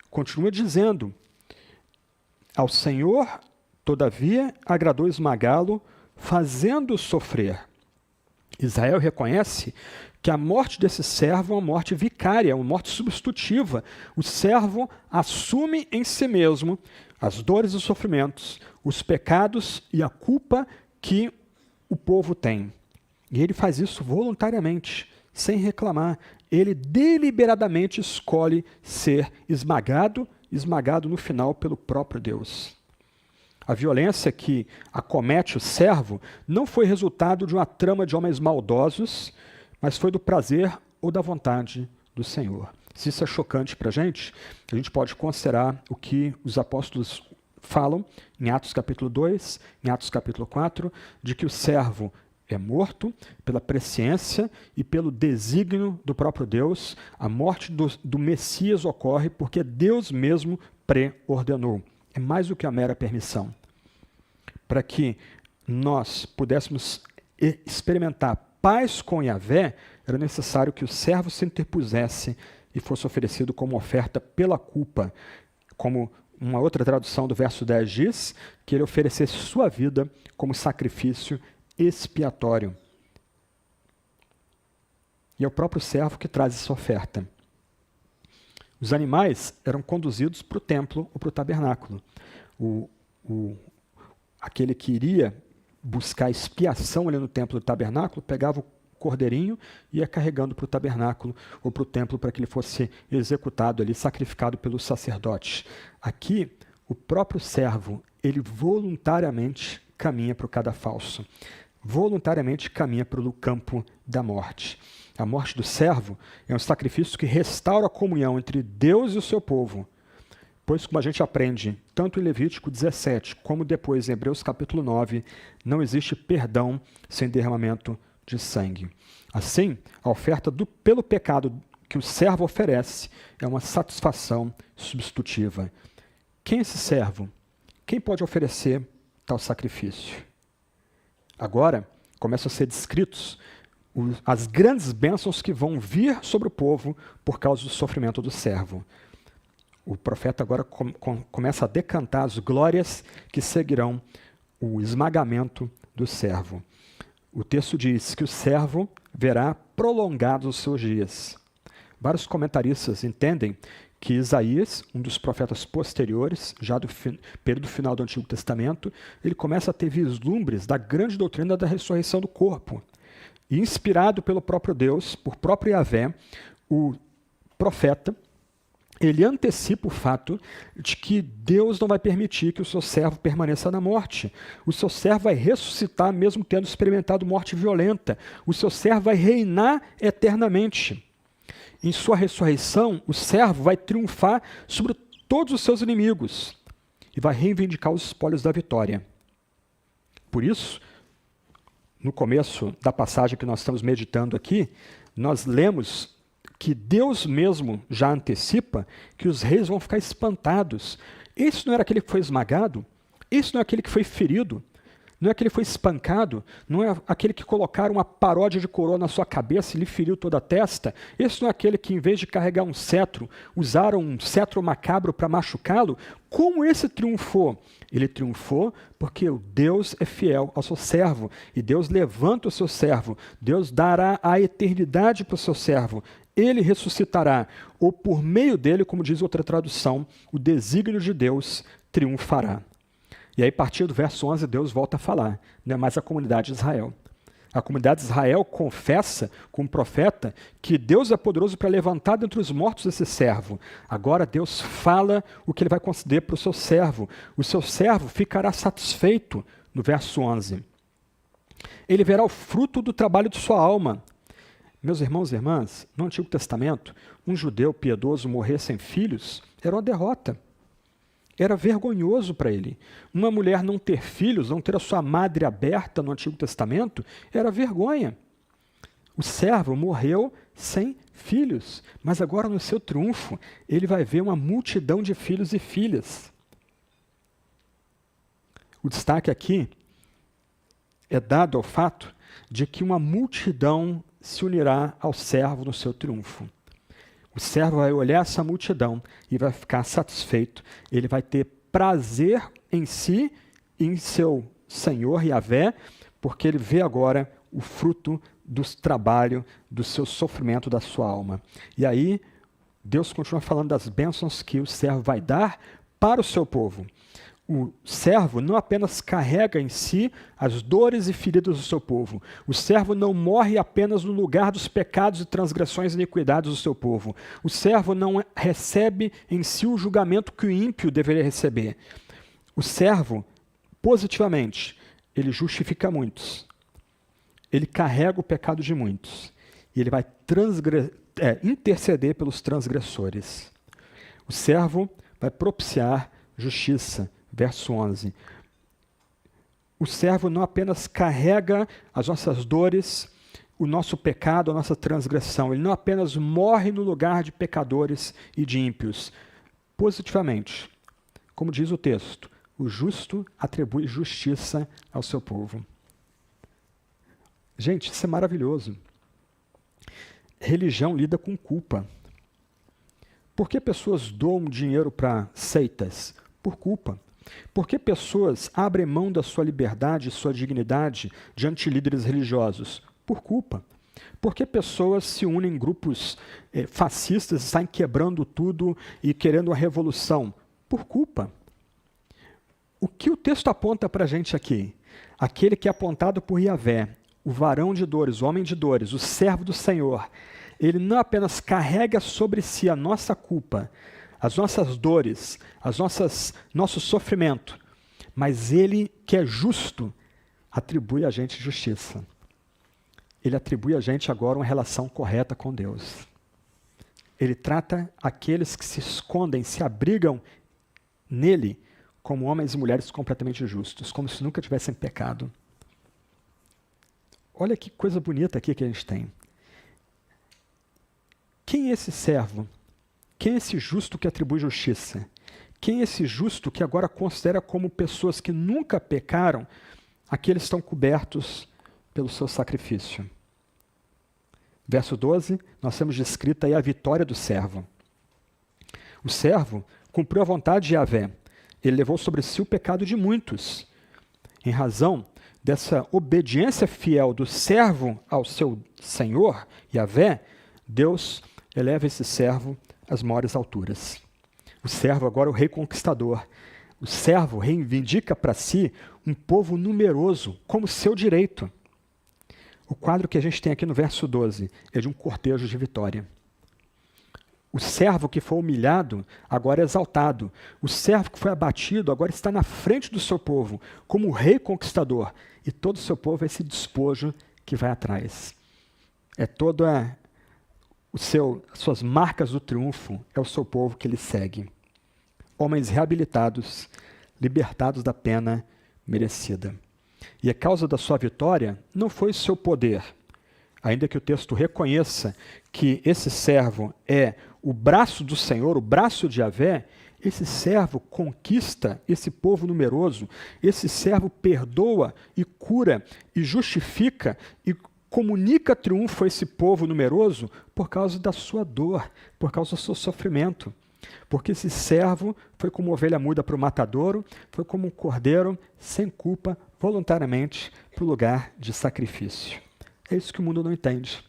continua dizendo: ao Senhor, todavia, agradou esmagá-lo, fazendo-o sofrer. Israel reconhece que a morte desse servo é uma morte vicária, uma morte substitutiva. O servo assume em si mesmo as dores e os sofrimentos, os pecados e a culpa que o povo tem. E ele faz isso voluntariamente, sem reclamar. Ele deliberadamente escolhe ser esmagado no final pelo próprio Deus. A violência que acomete o servo não foi resultado de uma trama de homens maldosos, mas foi do prazer ou da vontade do Senhor. Se isso é chocante para a gente pode considerar o que os apóstolos falam em Atos capítulo 2, em Atos capítulo 4, de que o servo é morto pela presciência e pelo desígnio do próprio Deus. A morte do Messias ocorre porque Deus mesmo pré-ordenou. É mais do que a mera permissão. Para que nós pudéssemos experimentar paz com Yahvé, era necessário que o servo se interpusesse e fosse oferecido como oferta pela culpa. Como uma outra tradução do verso 10 diz, que ele oferecesse sua vida como sacrifício expiatório. E é o próprio servo que traz essa oferta. Os animais eram conduzidos para o templo ou para o tabernáculo. Aquele que iria buscar expiação ali no templo do tabernáculo, pegava o cordeirinho e ia carregando para o tabernáculo ou para o templo para que ele fosse executado ali, sacrificado pelos sacerdotes. Aqui, o próprio servo, ele voluntariamente caminha para o cadafalso. Voluntariamente caminha para o campo da morte. A morte do servo é um sacrifício que restaura a comunhão entre Deus e o seu povo. Pois, como a gente aprende, tanto em Levítico 17, como depois em Hebreus capítulo 9, não existe perdão sem derramamento de sangue. Assim, a oferta pelo pecado que o servo oferece é uma satisfação substitutiva. Quem é esse servo? Quem pode oferecer tal sacrifício? Agora, começam a ser descritos as grandes bênçãos que vão vir sobre o povo por causa do sofrimento do servo. O profeta agora começa a decantar as glórias que seguirão o esmagamento do servo. O texto diz que o servo verá prolongados os seus dias. Vários comentaristas entendem que Isaías, um dos profetas posteriores, já do período final do Antigo Testamento, ele começa a ter vislumbres da grande doutrina da ressurreição do corpo. E inspirado pelo próprio Deus, por próprio Yahvé, o profeta, ele antecipa o fato de que Deus não vai permitir que o seu servo permaneça na morte. O seu servo vai ressuscitar mesmo tendo experimentado morte violenta. O seu servo vai reinar eternamente. Em sua ressurreição, o servo vai triunfar sobre todos os seus inimigos e vai reivindicar os espólios da vitória. Por isso, no começo da passagem que nós estamos meditando aqui, nós lemos que Deus mesmo já antecipa que os reis vão ficar espantados. Esse não era aquele que foi esmagado? Esse não é aquele que foi ferido? Não é aquele que foi espancado? Não é aquele que colocaram uma paródia de coroa na sua cabeça e lhe feriu toda a testa? Esse não é aquele que, em vez de carregar um cetro, usaram um cetro macabro para machucá-lo? Como esse triunfou? Ele triunfou porque o Deus é fiel ao seu servo. E Deus levanta o seu servo. Deus dará a eternidade para o seu servo. Ele ressuscitará, ou por meio dele, como diz outra tradução, o desígnio de Deus triunfará. E aí, a partir do verso 11, Deus volta a falar, não é mais a comunidade de Israel. A comunidade de Israel confessa com o profeta que Deus é poderoso para levantar dentre os mortos esse servo. Agora Deus fala o que ele vai conceder para o seu servo. O seu servo ficará satisfeito, no verso 11. Ele verá o fruto do trabalho de sua alma. Meus irmãos e irmãs, no Antigo Testamento, um judeu piedoso morrer sem filhos era uma derrota. Era vergonhoso para ele. Uma mulher não ter filhos, não ter a sua madre aberta no Antigo Testamento, era vergonha. O servo morreu sem filhos, mas agora no seu triunfo, ele vai ver uma multidão de filhos e filhas. O destaque aqui é dado ao fato de que uma multidão se unirá ao servo no seu triunfo. O servo vai olhar essa multidão e vai ficar satisfeito. Ele vai ter prazer em si, em seu Senhor Yahvé, porque ele vê agora o fruto do trabalho, do seu sofrimento, da sua alma. E aí, Deus continua falando das bênçãos que o servo vai dar para o seu povo. O servo não apenas carrega em si as dores e feridas do seu povo. O servo não morre apenas no lugar dos pecados e transgressões e iniquidades do seu povo. O servo não recebe em si o julgamento que o ímpio deveria receber. O servo, positivamente, ele justifica muitos. Ele carrega o pecado de muitos. E ele vai interceder pelos transgressores. O servo vai propiciar justiça. Verso 11. O servo não apenas carrega as nossas dores, o nosso pecado, a nossa transgressão. Ele não apenas morre no lugar de pecadores e de ímpios. Positivamente, como diz o texto, o justo atribui justiça ao seu povo. Gente, isso é maravilhoso. Religião lida com culpa. Por que pessoas doam dinheiro para seitas? Por culpa. Por que pessoas abrem mão da sua liberdade e sua dignidade diante de líderes religiosos? Por culpa. Por que pessoas se unem em grupos fascistas e saem quebrando tudo e querendo a revolução? Por culpa. O que o texto aponta para a gente aqui? Aquele que é apontado por Yahvé, o varão de dores, o homem de dores, o servo do Senhor, ele não apenas carrega sobre si a nossa culpa, as nossas dores, nosso sofrimento, mas ele, que é justo, atribui a gente justiça. Ele atribui a gente agora uma relação correta com Deus. Ele trata aqueles que se escondem, se abrigam nele, como homens e mulheres completamente justos, como se nunca tivessem pecado. Olha que coisa bonita aqui que a gente tem. quem é esse servo? Quem é esse justo que atribui justiça? Quem é esse justo que agora considera como pessoas que nunca pecaram aqueles que estão cobertos pelo seu sacrifício? Verso 12, nós temos descrita aí a vitória do servo. O servo cumpriu a vontade de Yahvé. Ele levou sobre si o pecado de muitos. Em razão dessa obediência fiel do servo ao seu Senhor, Yahvé, Deus eleva esse servo às maiores alturas. O servo agora é o rei conquistador. O servo reivindica para si um povo numeroso como seu direito. O quadro que a gente tem aqui no verso 12 é de um cortejo de vitória. O servo que foi humilhado agora é exaltado. O servo que foi abatido agora está na frente do seu povo como rei conquistador. E todo o seu povo é esse despojo que vai atrás. É toda suas marcas do triunfo, é o seu povo que ele segue. Homens reabilitados, libertados da pena merecida. E a causa da sua vitória não foi o seu poder, ainda que o texto reconheça que esse servo é o braço do Senhor, o braço de Yahvé. Esse servo conquista esse povo numeroso, esse servo perdoa e cura e justifica e comunica triunfo a esse povo numeroso por causa da sua dor, por causa do seu sofrimento. Porque esse servo foi como ovelha muda para o matadouro, foi como um cordeiro sem culpa, voluntariamente, para o lugar de sacrifício. É isso que o mundo não entende.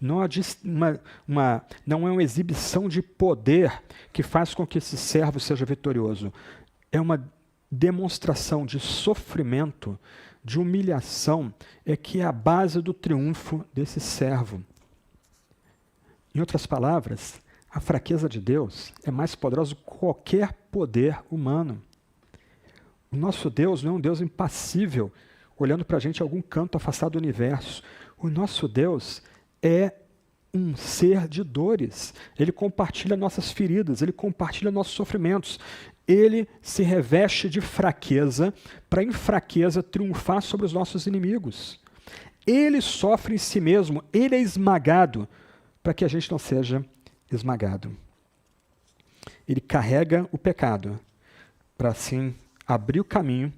Não é uma exibição de poder que faz com que esse servo seja vitorioso. É uma demonstração de sofrimento, de humilhação, é que é a base do triunfo desse servo. Em outras palavras, a fraqueza de Deus é mais poderosa do que qualquer poder humano. O nosso Deus não é um Deus impassível, olhando para a gente em algum canto afastado do universo. O nosso Deus é um ser de dores. Ele compartilha nossas feridas, ele compartilha nossos sofrimentos. Ele se reveste de fraqueza para, em fraqueza, triunfar sobre os nossos inimigos. Ele sofre em si mesmo, ele é esmagado para que a gente não seja esmagado. Ele carrega o pecado para, assim, abrir o caminho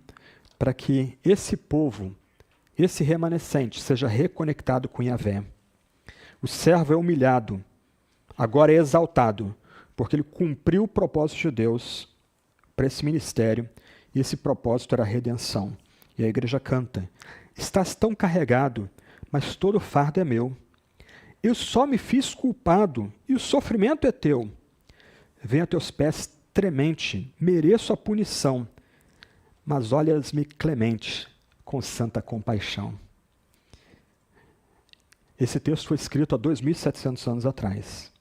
para que esse povo, esse remanescente, seja reconectado com Yahvé. O servo é humilhado, agora é exaltado, porque ele cumpriu o propósito de Deus para esse ministério, e esse propósito era a redenção. E a igreja canta: estás tão carregado, mas todo o fardo é meu. Eu só me fiz culpado, e o sofrimento é teu. Venho a teus pés tremente, mereço a punição, mas olhas-me clemente, com santa compaixão. Esse texto foi escrito há 2.700 anos atrás,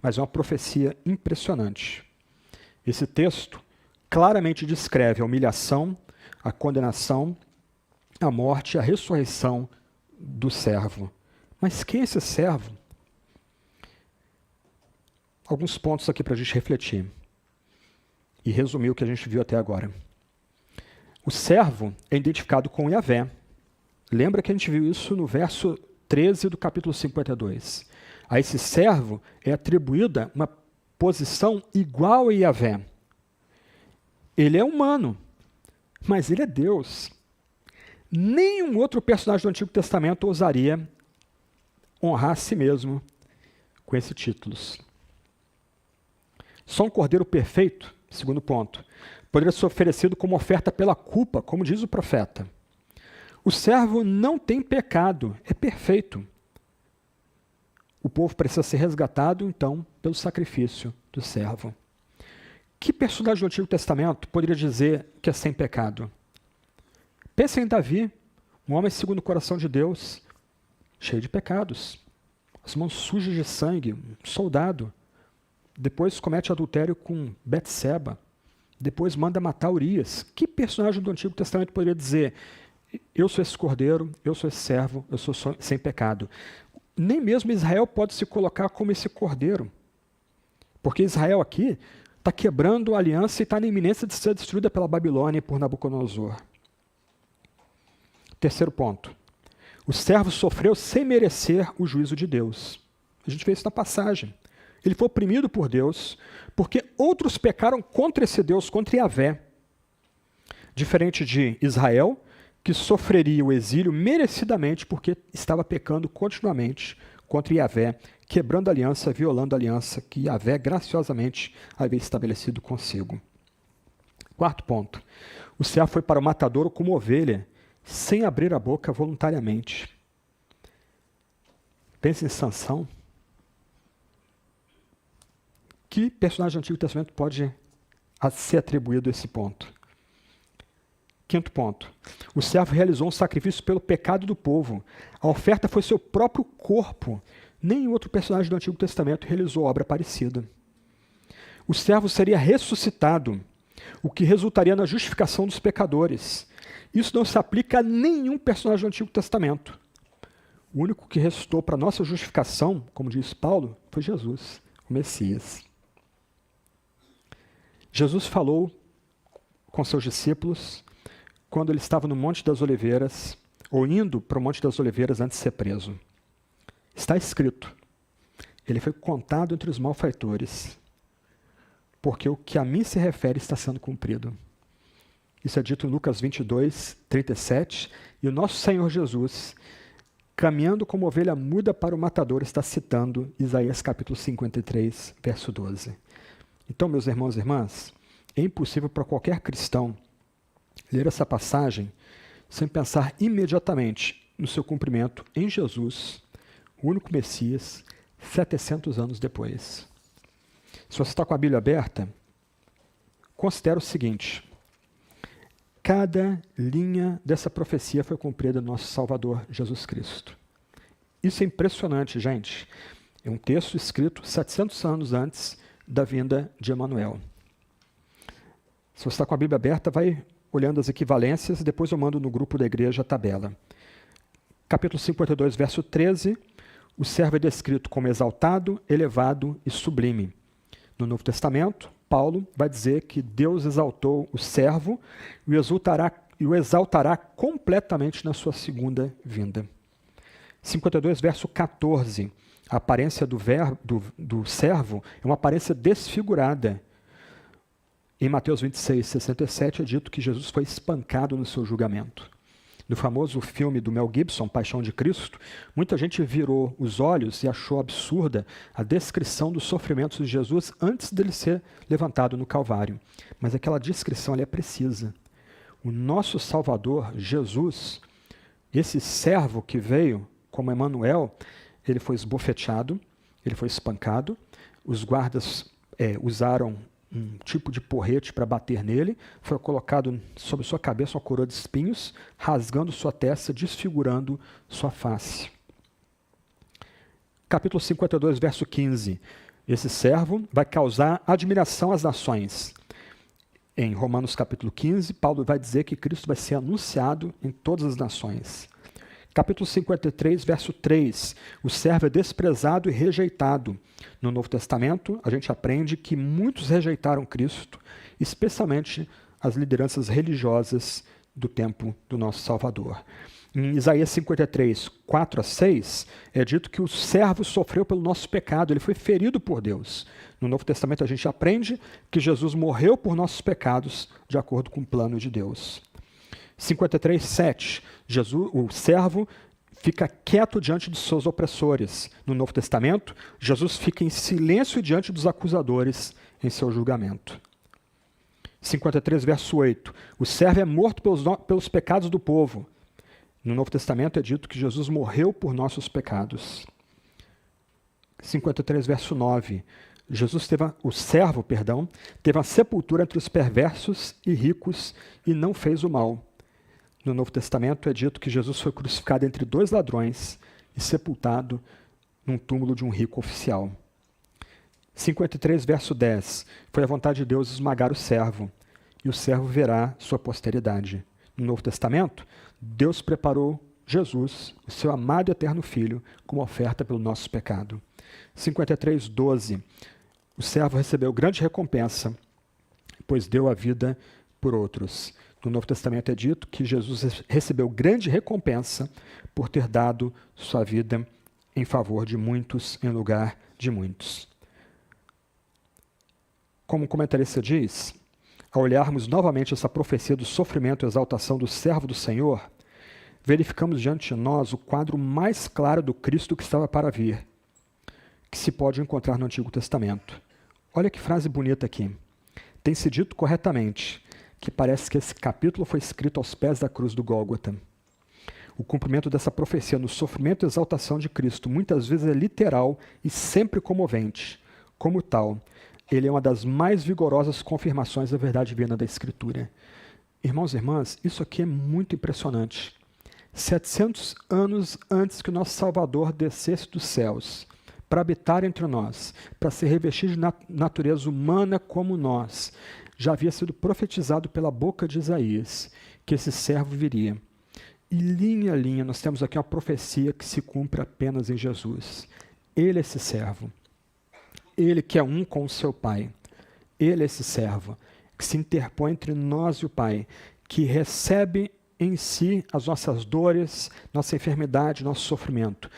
mas é uma profecia impressionante. Esse texto claramente descreve a humilhação, a condenação, a morte e a ressurreição do servo. Mas quem é esse servo? Alguns pontos aqui para a gente refletir e resumir o que a gente viu até agora. O servo é identificado com Yahvé. Lembra que a gente viu isso no verso 13 do capítulo 52. A esse servo é atribuída uma posição igual a Yahvé. Ele é humano, mas ele é Deus. Nenhum outro personagem do Antigo Testamento ousaria honrar a si mesmo com esses títulos. Só um cordeiro perfeito, segundo ponto, poderia ser oferecido como oferta pela culpa, como diz o profeta. O servo não tem pecado, é perfeito. O povo precisa ser resgatado, então, pelo sacrifício do servo. Que personagem do Antigo Testamento poderia dizer que é sem pecado? Pensa em Davi, um homem segundo o coração de Deus, cheio de pecados, as mãos sujas de sangue, um soldado. Depois comete adultério com Betseba. Depois manda matar Urias. Que personagem do Antigo Testamento poderia dizer: eu sou esse cordeiro, eu sou esse servo, eu sou sem pecado? Nem mesmo Israel pode se colocar como esse cordeiro. Porque Israel aqui está quebrando a aliança e está na iminência de ser destruída pela Babilônia e por Nabucodonosor. Terceiro ponto. O servo sofreu sem merecer o juízo de Deus. A gente vê isso na passagem. Ele foi oprimido por Deus, porque outros pecaram contra esse Deus, contra Yahvé. Diferente de Israel, que sofreria o exílio merecidamente porque estava pecando continuamente contra Yahvé, quebrando a aliança, violando a aliança que Yahvé graciosamente havia estabelecido consigo. Quarto ponto. O servo foi para o matadouro como ovelha, sem abrir a boca voluntariamente. Pense em Sansão. Que personagem do Antigo Testamento pode ser atribuído a esse ponto? Quinto ponto. O servo realizou um sacrifício pelo pecado do povo. A oferta foi seu próprio corpo. Nenhum outro personagem do Antigo Testamento realizou obra parecida. O servo seria ressuscitado, o que resultaria na justificação dos pecadores. Isso não se aplica a nenhum personagem do Antigo Testamento. O único que ressuscitou para a nossa justificação, como diz Paulo, foi Jesus, o Messias. Jesus falou com seus discípulos quando ele estava no Monte das Oliveiras, ou indo para o Monte das Oliveiras antes de ser preso. Está escrito, ele foi contado entre os malfeitores, porque o que a mim se refere está sendo cumprido. Isso é dito em Lucas 22, 37, e o nosso Senhor Jesus, caminhando como ovelha muda para o matador, está citando Isaías capítulo 53, verso 12. Então, meus irmãos e irmãs, é impossível para qualquer cristão ler essa passagem sem pensar imediatamente no seu cumprimento em Jesus, o único Messias, 700 anos depois. Se você está com a Bíblia aberta, considere o seguinte: cada linha dessa profecia foi cumprida no nosso Salvador Jesus Cristo. Isso é impressionante, gente. É um texto escrito 700 anos antes da vinda de Emanuel. Se você está com a Bíblia aberta, vai olhando as equivalências, depois eu mando no grupo da igreja a tabela. Capítulo 52, verso 13, o servo é descrito como exaltado, elevado e sublime. No Novo Testamento, Paulo vai dizer que Deus exaltou o servo e o exaltará completamente na sua segunda vinda. 52, verso 14, a aparência do servo é uma aparência desfigurada. Em Mateus 26, 67 é dito que Jesus foi espancado no seu julgamento. No famoso filme do Mel Gibson, Paixão de Cristo, muita gente virou os olhos e achou absurda a descrição dos sofrimentos de Jesus antes dele ser levantado no Calvário. Mas aquela descrição ali é precisa. O nosso Salvador, Jesus, esse servo que veio como Emanuel, ele foi esbofeteado, ele foi espancado, os guardas usaram um tipo de porrete para bater nele, foi colocado sobre sua cabeça uma coroa de espinhos, rasgando sua testa, desfigurando sua face. Capítulo 52, verso 15. Esse servo vai causar admiração às nações. Em Romanos capítulo 15, Paulo vai dizer que Cristo vai ser anunciado em todas as nações. Capítulo 53, verso 3. O servo é desprezado e rejeitado. No Novo Testamento, a gente aprende que muitos rejeitaram Cristo, especialmente as lideranças religiosas do tempo do nosso Salvador. Em Isaías 53, 4 a 6, é dito que o servo sofreu pelo nosso pecado, ele foi ferido por Deus. No Novo Testamento, a gente aprende que Jesus morreu por nossos pecados, de acordo com o plano de Deus. 53, 7, o servo fica quieto diante dos seus opressores. No Novo Testamento, Jesus fica em silêncio diante dos acusadores em seu julgamento. 53, verso 8, o servo é morto pelos pecados do povo. No Novo Testamento é dito que Jesus morreu por nossos pecados. 53, verso 9, o servo teve a sepultura entre os perversos e ricos e não fez o mal. No Novo Testamento é dito que Jesus foi crucificado entre dois ladrões e sepultado num túmulo de um rico oficial. 53, verso 10. Foi a vontade de Deus esmagar o servo, e o servo verá sua posteridade. No Novo Testamento, Deus preparou Jesus, o seu amado e eterno Filho, como oferta pelo nosso pecado. 53, 12. O servo recebeu grande recompensa, pois deu a vida por outros. No Novo Testamento é dito que Jesus recebeu grande recompensa por ter dado sua vida em favor de muitos em lugar de muitos. Como o comentarista diz, ao olharmos novamente essa profecia do sofrimento e exaltação do servo do Senhor, verificamos diante de nós o quadro mais claro do Cristo que estava para vir, que se pode encontrar no Antigo Testamento. Olha que frase bonita aqui. Tem se dito corretamente que parece que esse capítulo foi escrito aos pés da cruz do Gólgota. O cumprimento dessa profecia no sofrimento e exaltação de Cristo muitas vezes é literal e sempre comovente. Como tal, ele é uma das mais vigorosas confirmações da verdade divina da Escritura. Irmãos e irmãs, isso aqui é muito impressionante. 700 anos antes que o nosso Salvador descesse dos céus para habitar entre nós, para se revestir de natureza humana como nós, já havia sido profetizado pela boca de Isaías que esse servo viria. E linha a linha, nós temos aqui uma profecia que se cumpre apenas em Jesus. Ele é esse servo. Ele que é um com o seu Pai. Ele é esse servo que se interpõe entre nós e o Pai, que recebe em si as nossas dores, nossa enfermidade, nosso sofrimento,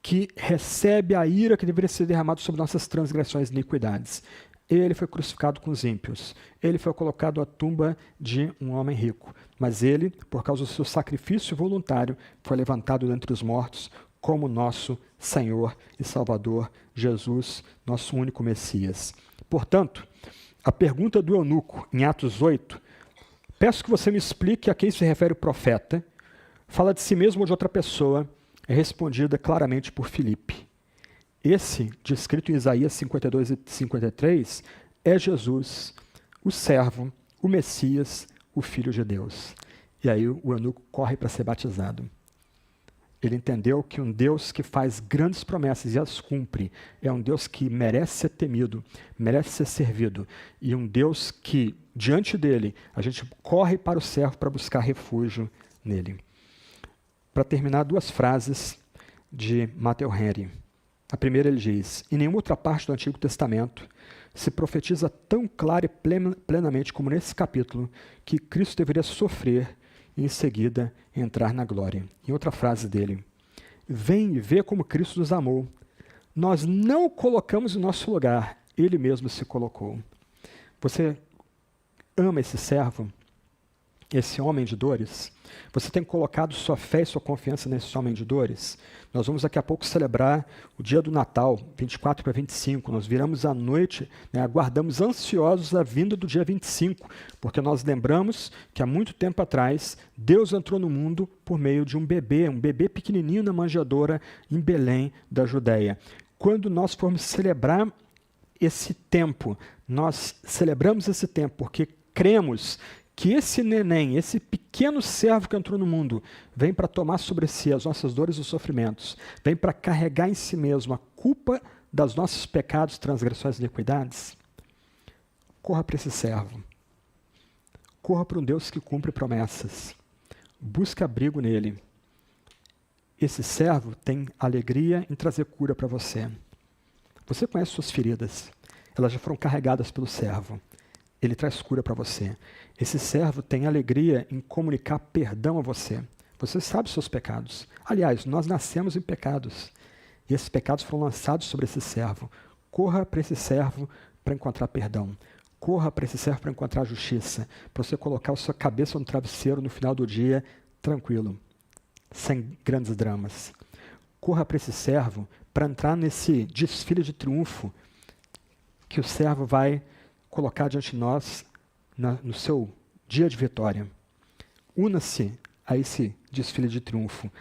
que recebe a ira que deveria ser derramada sobre nossas transgressões e iniquidades. Ele foi crucificado com os ímpios. Ele foi colocado à tumba de um homem rico. Mas ele, por causa do seu sacrifício voluntário, foi levantado dentre os mortos como nosso Senhor e Salvador, Jesus, nosso único Messias. Portanto, a pergunta do eunuco, em Atos 8, peço que você me explique a quem se refere o profeta, fala de si mesmo ou de outra pessoa, é respondida claramente por Filipe. Esse, descrito em Isaías 52 e 53, é Jesus, o servo, o Messias, o Filho de Deus. E aí o eunuco corre para ser batizado. Ele entendeu que um Deus que faz grandes promessas e as cumpre é um Deus que merece ser temido, merece ser servido. E um Deus que, diante dele, a gente corre para o servo para buscar refúgio nele. Para terminar, duas frases de Matthew Henry. A primeira ele diz: em nenhuma outra parte do Antigo Testamento se profetiza tão clara e plenamente como nesse capítulo que Cristo deveria sofrer e em seguida entrar na glória. Em outra frase dele: vem e vê como Cristo nos amou. Nós não o colocamos em nosso lugar, ele mesmo se colocou. Você ama esse servo? Esse homem de dores? Você tem colocado sua fé e sua confiança nesse homem de dores? Nós vamos daqui a pouco celebrar o dia do Natal, 24 para 25. Nós viramos à noite, aguardamos ansiosos a vinda do dia 25, porque nós lembramos que há muito tempo atrás, Deus entrou no mundo por meio de um bebê pequenininho na manjedoura em Belém da Judéia. Quando nós formos celebrar esse tempo, nós celebramos esse tempo porque cremos que esse neném, esse pequeno servo que entrou no mundo, vem para tomar sobre si as nossas dores e sofrimentos, vem para carregar em si mesmo a culpa dos nossos pecados, transgressões e iniquidades. Corra para esse servo. Corra para um Deus que cumpre promessas. Busque abrigo nele. Esse servo tem alegria em trazer cura para você. Você conhece suas feridas. Elas já foram carregadas pelo servo. Ele traz cura para você. Esse servo tem alegria em comunicar perdão a você. Você sabe os seus pecados. Aliás, nós nascemos em pecados. E esses pecados foram lançados sobre esse servo. Corra para esse servo para encontrar perdão. Corra para esse servo para encontrar justiça. Para você colocar a sua cabeça no travesseiro no final do dia, tranquilo. Sem grandes dramas. Corra para esse servo para entrar nesse desfile de triunfo que o servo vai colocar diante de nós no seu dia de vitória. Una-se a esse desfile de triunfo.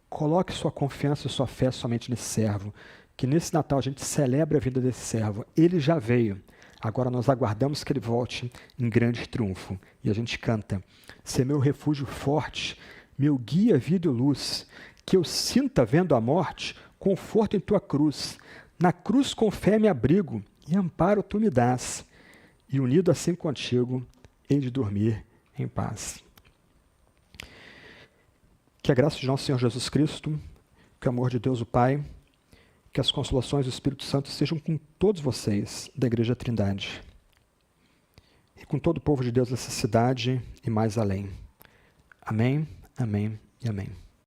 Coloque sua confiança e sua fé somente nesse servo. Que nesse Natal a gente celebre a vida desse servo. Ele já veio. Agora nós aguardamos que ele volte em grande triunfo. E a gente canta: "Se meu refúgio forte, meu guia, vida e luz, que eu sinta vendo a morte, conforto em tua cruz. Na cruz com fé me abrigo, e amparo tu me dás. E unido assim contigo, hei de dormir em paz." Que a graça de nosso Senhor Jesus Cristo, que o amor de Deus o Pai, que as consolações do Espírito Santo sejam com todos vocês da Igreja Trindade e com todo o povo de Deus dessa cidade e mais além. Amém, amém e amém.